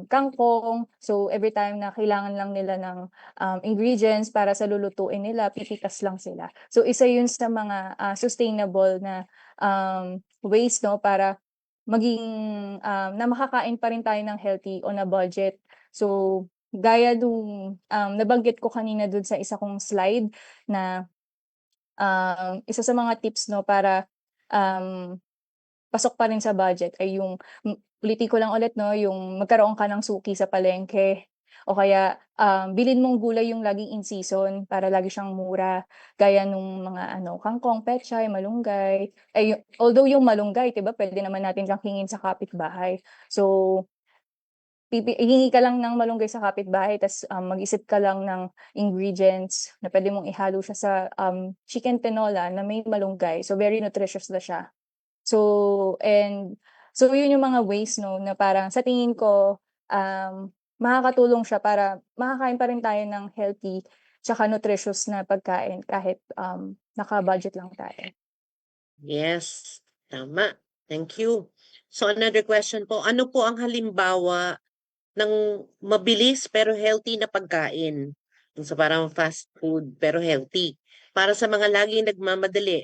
Speaker 3: kangkong. So, every time na kailangan lang nila ng ingredients para sa lulutuin nila, pipitas lang sila. So, isa yun sa mga sustainable na ways 'no, para maging, na makakain pa rin tayo ng healthy on a budget. So, gaya nung, nabanggit ko kanina dun sa isa kong slide na, isa sa mga tips 'no, para, um, pasok pa rin sa budget ay yung ulitin ko lang ulit 'no, yung magkaroon ka ng suki sa palengke o kaya, bilhin mong gulay yung laging in season para lagi siyang mura. Gaya nung mga ano, kangkong, pechay, malunggay. Ay, although yung malunggay 'di ba puwede naman natin siyang hingin sa kapitbahay. So, hihingi ka lang ng malunggay sa kapitbahay ta's, mag-isip ka lang ng ingredients na puwede mong ihalo siya sa, chicken tinola na may malunggay. So, very nutritious na siya. So, yun yung mga ways 'no, na parang sa tingin ko, makakatulong siya para makakain pa rin tayo ng healthy tsaka nutritious na pagkain kahit, naka-budget lang tayo.
Speaker 2: Yes, tama. Thank you. So another question po, ano po ang halimbawa ng mabilis pero healthy na pagkain? Yung sa parang fast food pero healthy. Para sa mga laging nagmamadali.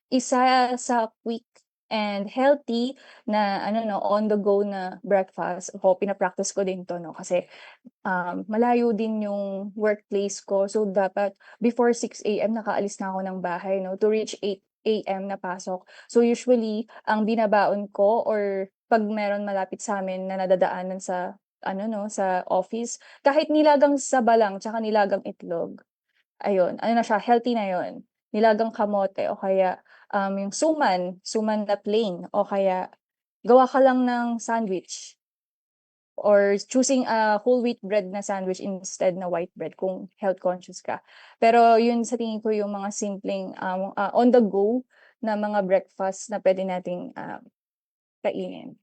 Speaker 3: Isa sa quick and healthy na ano 'no, on the go na breakfast, pina-practice ko din 'to 'no, kasi malayo din yung workplace ko. So, dapat before 6 AM nakaalis na ako ng bahay 'no, to reach 8 AM na pasok. So, usually ang binabaon ko or 'pag meron malapit sa'min na nadadaanan sa ano 'no, sa office, kahit nilagang saba lang tsaka nilagang itlog, ayun, ano na siya, healthy na yun. Nilagang kamote o kaya, yung suman na plain o kaya gawa ka lang ng sandwich. Or choosing a whole wheat bread na sandwich instead na white bread kung health conscious ka. Pero yun sa tingin ko yung mga simpleng, on the go na mga breakfast na puwede nating, kainin.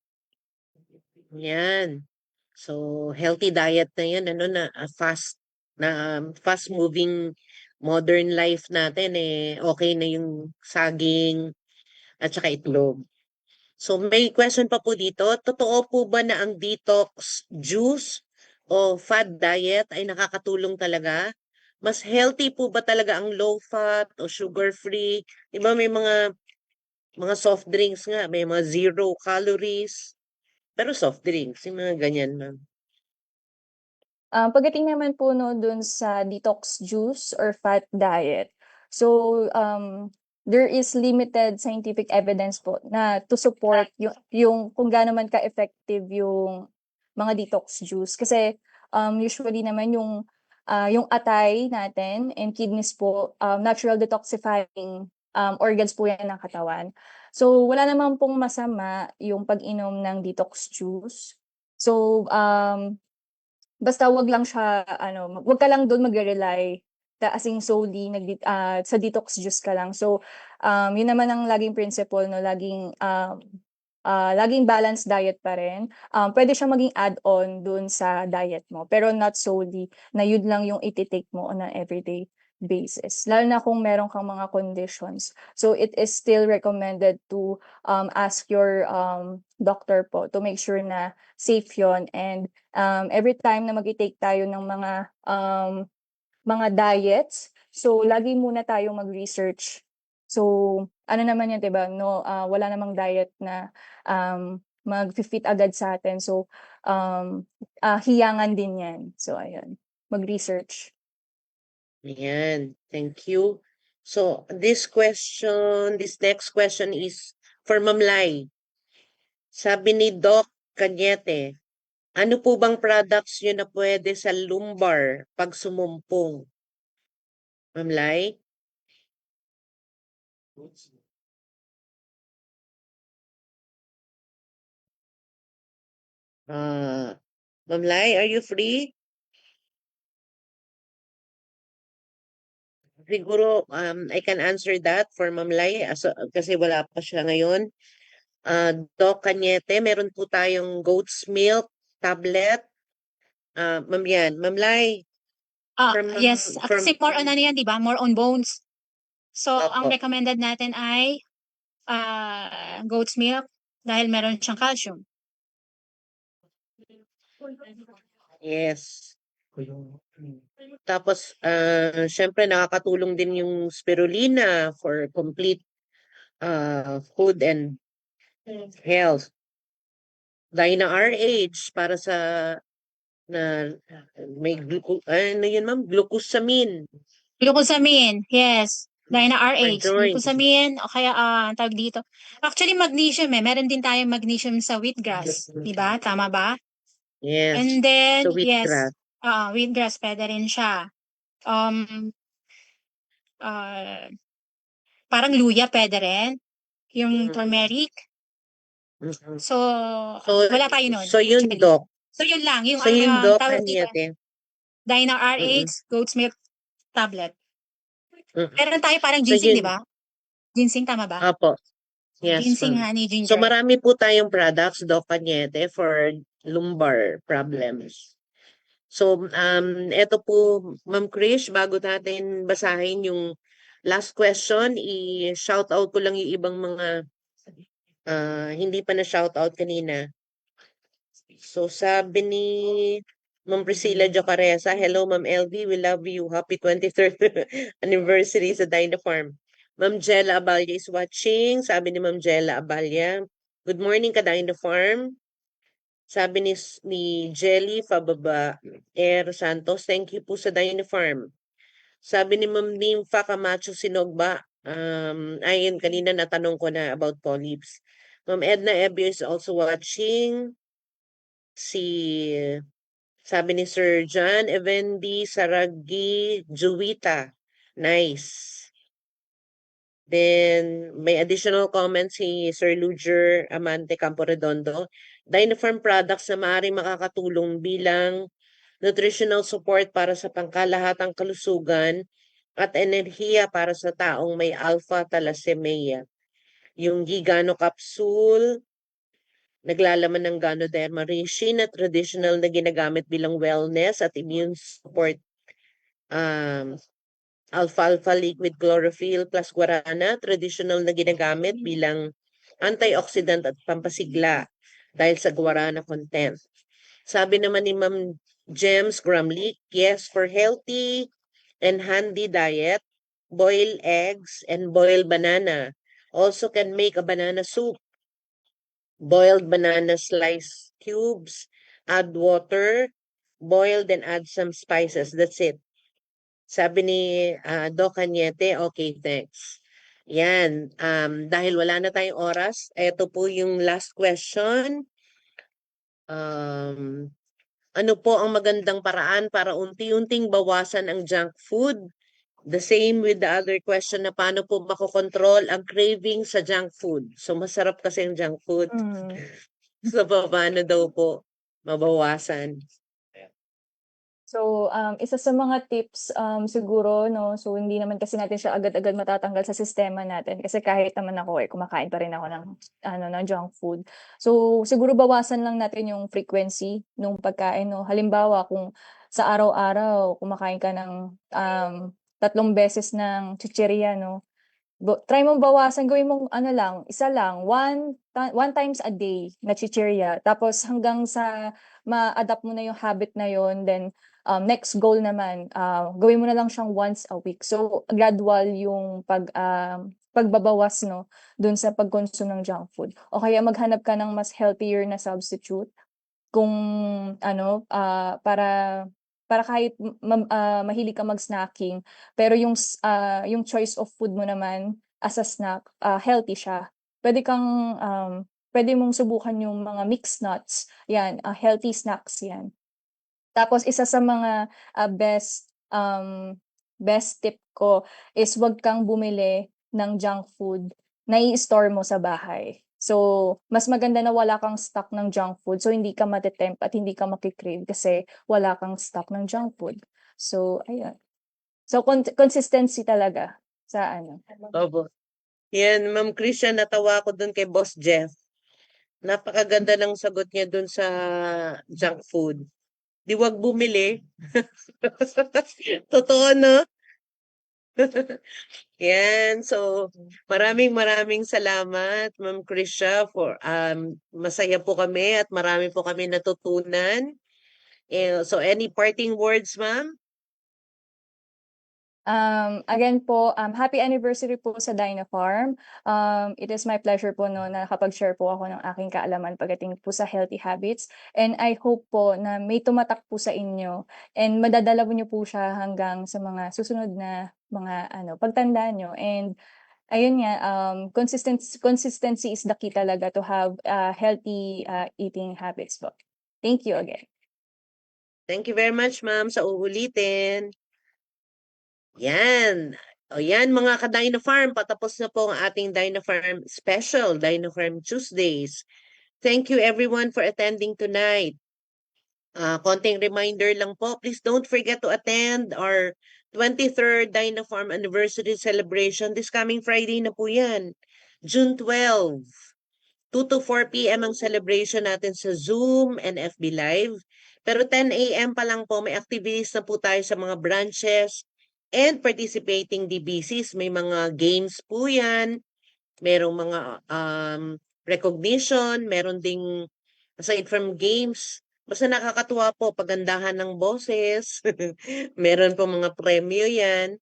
Speaker 2: Yan. So healthy diet na yan, ano na, fast moving modern life natin eh, okay na yung saging at saka itlog. So may question pa po dito, totoo po ba na ang detox juice o fad diet ay nakakatulong talaga? mas healthy po ba talaga ang low fat o sugar free? Diba may mga soft drinks nga, may mga 0 calories. Pero soft drinks, yung mga ganyan, ma'am.
Speaker 3: Pagdating naman po no dun sa detox juice or fat diet, so there is limited scientific evidence po na to support yung kung gaano man ka-effective yung mga detox juice. Kasi usually naman yung atay natin and kidneys po, natural detoxifying organs po yan ng katawan. So wala naman pong masama yung pag-inom ng detox juice. So basta wag lang siya wag ka lang dun magre-rely as in solely sa detox juice ka lang. So, yun naman ang laging principle 'no, laging balanced diet pa rin. Puwede siyang maging add-on dun sa diet mo, pero not solely na yun lang yung iti-take mo on an everyday basis, lalo na kung meron kang mga conditions. So, it is still recommended to, ask your, doctor po to make sure na safe yun and every time na mag-i-take tayo ng mga diets, so lagi muna tayong mag-research. So, ano naman yan, 'di ba, no, wala namang diet na mag-fi-fit agad sa atin. So, hiyangan din yan. So, ayun, mag-research.
Speaker 2: Ayan, thank you. So, this next question is for Ma'am Lai. Sabi ni Doc Cañete, ano po bang products nyo na pwede sa lumbar pag sumumpong? Ma'am Lai? Ma'am Lai, are you free? Siguro, I can answer that for Ma'am Lai kasi wala pa siya ngayon. Doc Cañete, meron po tayong goat's milk tablet. Ma'am yan. Ma'am Lai,
Speaker 4: Yes, kasi more on ano yan, di ba? More on bones. So, ang
Speaker 2: Opo.
Speaker 4: recommended natin ay goat's milk dahil meron siyang calcium.
Speaker 2: Yes. Tapos, syempre nakakatulong din yung spirulina for complete food and health. Dyna RH para sa na may ano yun ma'am? Glucosamine.
Speaker 4: Glucosamine, yes. Dahil na RH,
Speaker 2: joints.
Speaker 4: glucosamine, o kaya ang tawag dito. Actually, magnesium meron din tayong magnesium sa wheatgrass. Di ba? Tama ba?
Speaker 2: Yes.
Speaker 4: And then,
Speaker 2: So wheatgrass.
Speaker 4: yes, wheatgrass, pwede rin siya. Parang luya, pwede rin. Yung turmeric.
Speaker 2: Mhm.
Speaker 4: So, wala tayo nun.
Speaker 2: So yun,
Speaker 4: actually.
Speaker 2: Doc.
Speaker 4: So, yun lang. Yung
Speaker 2: So yun, Doc,
Speaker 4: tawag dito,
Speaker 2: Cañete.
Speaker 4: Dyna RH, goat's milk tablet.
Speaker 2: Mhm.
Speaker 4: Meron tayo parang
Speaker 2: So
Speaker 4: ginseng,
Speaker 2: yun-
Speaker 4: di ba? Ginseng, tama ba?
Speaker 2: Apo. Yes,
Speaker 4: Ginseng,
Speaker 2: ma'am.
Speaker 4: honey,
Speaker 2: So
Speaker 4: ginger.
Speaker 2: marami po tayong products, Doc Cañete, for lumbar problems. So, eto po, Ma'am Krish, bago natin basahin yung last question, i-shout out ko lang yung ibang mga hindi pa na-shout out kanina. So, sabi ni Ma'am Priscilla Jocaresa, hello Ma'am LV, we love you. Happy 23rd anniversary sa Dyna Farm. Ma'am Jella Abalya is watching. Sabi ni Ma'am Jella Abalya, good morning ka Dyna Farm. Sabi ni Jelly Fababa Air Santos, thank you po sa Dyna Farm. Sabi ni Ma'am Nympha Camacho Sinogba, ayun, kanina natanong ko na about polyps. Ma'am Edna Ebio is also watching. Sabi ni Sir John Evendi Saragi Juwita. Nice. Then, may additional comments si Sir Luger Amante Camporedondo. Dynafarm products na maaaring makakatulong bilang nutritional support para sa pangkalahatang kalusugan at enerhiya para sa taong may alpha thalassemia. Yung Gigano capsule, naglalaman ng Ganoderma reishi na traditional na ginagamit bilang wellness at immune support. Alfalfa liquid chlorophyll plus guarana, traditional na ginagamit bilang antioxidant at pampasigla dahil sa guarana content. Sabi naman ni Ma'am James Gramlich, yes, for healthy and handy diet, boil eggs, and boil banana. Also can make a banana soup, boiled banana slice cubes, add water, boil, then add some spices. That's it. Sabi ni Doc Cañete, okay, thanks. Yan, dahil wala na tayong oras, ito po yung last question. Ano po ang magandang paraan para unti-unting bawasan ang junk food? The same with the other question na paano po makokontrol ang craving sa junk food. So masarap kasi ang junk food.
Speaker 3: Mm.
Speaker 2: So paano daw po mabawasan?
Speaker 3: So, isa sa mga tips, siguro 'no, so hindi naman kasi natin siya agad-agad matatanggal sa sistema natin kasi kahit naman ako, kumakain pa rin ako ng ano, ng junk food. So, siguro bawasan lang natin yung frequency nung pagkain 'no. Halimbawa, kung sa araw-araw kumakain ka ng, 3 beses ng chichirya 'no, try mong bawasan, gawin mong ano lang, isa lang, one times a day na chichirya. Tapos hanggang sa ma-adapt mo na yung habit na yon, then next goal naman, gawin mo na lang siyang once a week. So gradual yung pagbabawas no dun sa pag-consume ng junk food. O kaya maghanap ka ng mas healthier na substitute kung ano, para kahit mahilig ka mag-snacking, pero yung choice of food mo naman as a snack, healthy siya. Puwede mong subukan yung mga mixed nuts, 'yan, healthy snacks 'yan. Tapos isa sa mga, best tip ko is 'wag kang bumili ng junk food na i-store mo sa bahay. So, mas maganda na wala kang stock ng junk food, so hindi ka mate-tempt at hindi ka maki-crave kasi wala kang stock ng junk food. So, ayun. So, consistency talaga sa ano.
Speaker 2: Opo. Yan, Ma'am Christian, natawa ko dun kay Boss Jeff. Napakaganda ng sagot niya dun sa junk food. Di wag bumili. Totoo, no? Yan, so maraming salamat, Ma'am Krisha, for masaya po kami at marami po kami natutunan. So any parting words, ma'am?
Speaker 3: Again po, happy anniversary po sa Dynafarm. It is my pleasure po no na nakapag-share po ako ng aking kaalaman pagdating po sa healthy habits, and I hope po na may tumatak po sa inyo and madadala niyo po siya hanggang sa mga susunod na mga ano, pagtanda niyo. And ayun nga, consistency is the key talaga to have healthy eating habits po. Thank you again.
Speaker 2: Thank you very much, ma'am, sa uulitin. Yan. O yan, mga ka-Dynafarm, patapos na po ang ating Dynafarm special, Dynafarm Tuesdays. Thank you everyone for attending tonight. Konting reminder lang po, please don't forget to attend our 23rd Dynafarm Anniversary Celebration this coming Friday na po yan, June 12. 2 to 4 p.m. ang celebration natin sa Zoom and FB Live. Pero 10 a.m. pa lang po, may activities na po tayo sa mga branches and participating DBCs. May mga games po yan, merong mga recognition, meron ding, aside from games, basta nakakatuwa po, pagandahan ng boses, meron po mga premyo yan.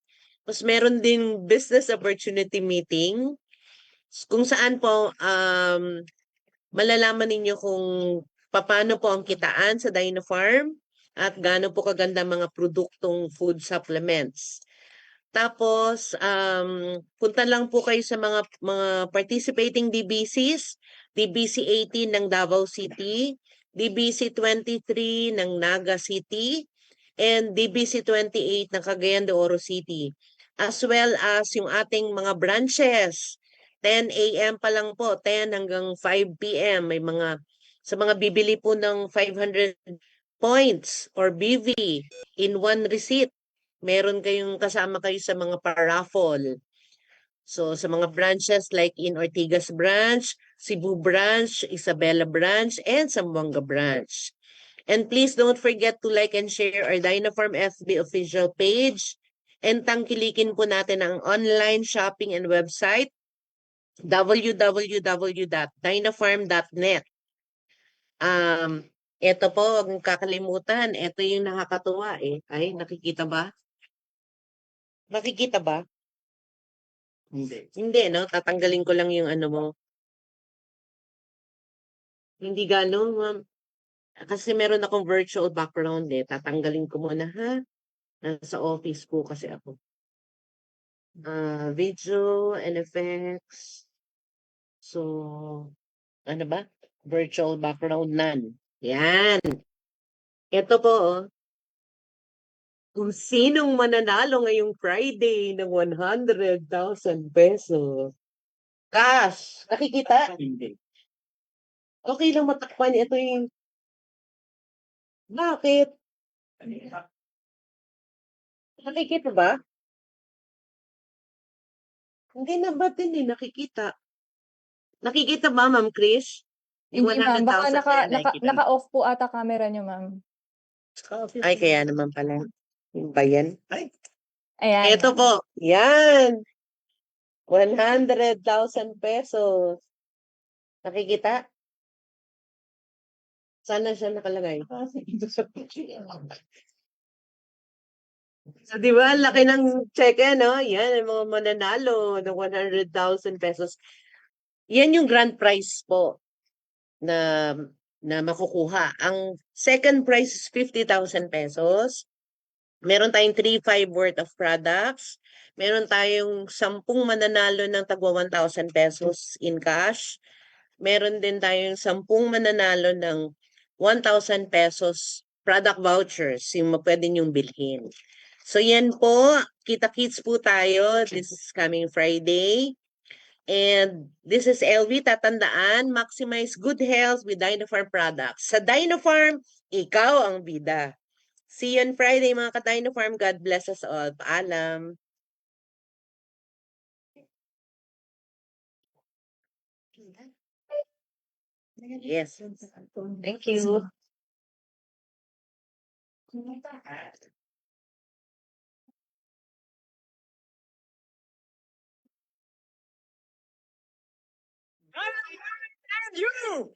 Speaker 2: Mas meron din business opportunity meeting, kung saan po malalaman ninyo kung paano po ang kitaan sa Dynafarm at gaano po kaganda mga produktong food supplements. Tapos, punta lang po kayo sa mga participating DBCs, DBC 18 ng Davao City, DBC 23 ng Naga City, and DBC 28 ng Cagayan de Oro City, as well as yung ating mga branches. 10 a.m. pa lang po, 10 hanggang 5 p.m. May mga, sa mga bibili po ng 500 points or BV in one receipt, meron kayong kasama kayo sa mga paraffle. So sa mga branches like in Ortigas branch, Cebu branch, Isabela branch, and Zamboanga branch. And please don't forget to like and share our Dynafarm FB official page. And tangkilikin po natin ang online shopping and website www.dynafarm.net. Ito po, huwag kakalimutan. Ito yung nakakatuwa eh. Ay, nakikita ba? Makikita ba?
Speaker 5: Hindi.
Speaker 2: Hindi, no? Tatanggalin ko lang yung ano mo. Hindi gano'n, ma'am. Kasi meron akong virtual background eh. Tatanggalin ko muna, ha? Nasa office po kasi ako. Video and effects. So, ano ba? Virtual background none. Yan. Ito po, oh. Kung sinong mananalo ngayong Friday ng 100,000 pesos. Cash. Nakikita?
Speaker 5: Hindi.
Speaker 2: Okay lang matakpan. Ito yung... Bakit? Nakikita ba? Hindi na ba din eh, nakikita. Nakikita ba, Ma'am Chris? Yung
Speaker 3: Hindi, ma'am. Baka
Speaker 2: 100,000 na nakikita.
Speaker 3: naka-off po ata camera niyo, ma'am.
Speaker 2: Ay, kaya naman pala. Yung ba yan?
Speaker 3: Ayan.
Speaker 2: Ito po. Yan. 100,000 pesos. Nakikita? Sana siya nakalagay. So, di ba? Ang laki ng cheque, no? Yan, yung mga mananalo ng 100,000 pesos. Yan yung grand prize po na makukuha. Ang second prize is 50,000 pesos. Meron tayong 3,500 worth of products. Meron tayong 10 mananalo ng tagwa 1,000 pesos in cash. Meron din tayong 10 mananalo ng 1,000 pesos product vouchers, yung pwede niyong bilhin. So yan po, kita-kits po tayo. This is coming Friday. And this is LV, tatandaan, maximize good health with Dinofarm products. Sa Dinofarm, ikaw ang bida. See you on Friday, mga ka-Dinofarm. God bless us all. Paalam. Yes. Thank you.
Speaker 5: You!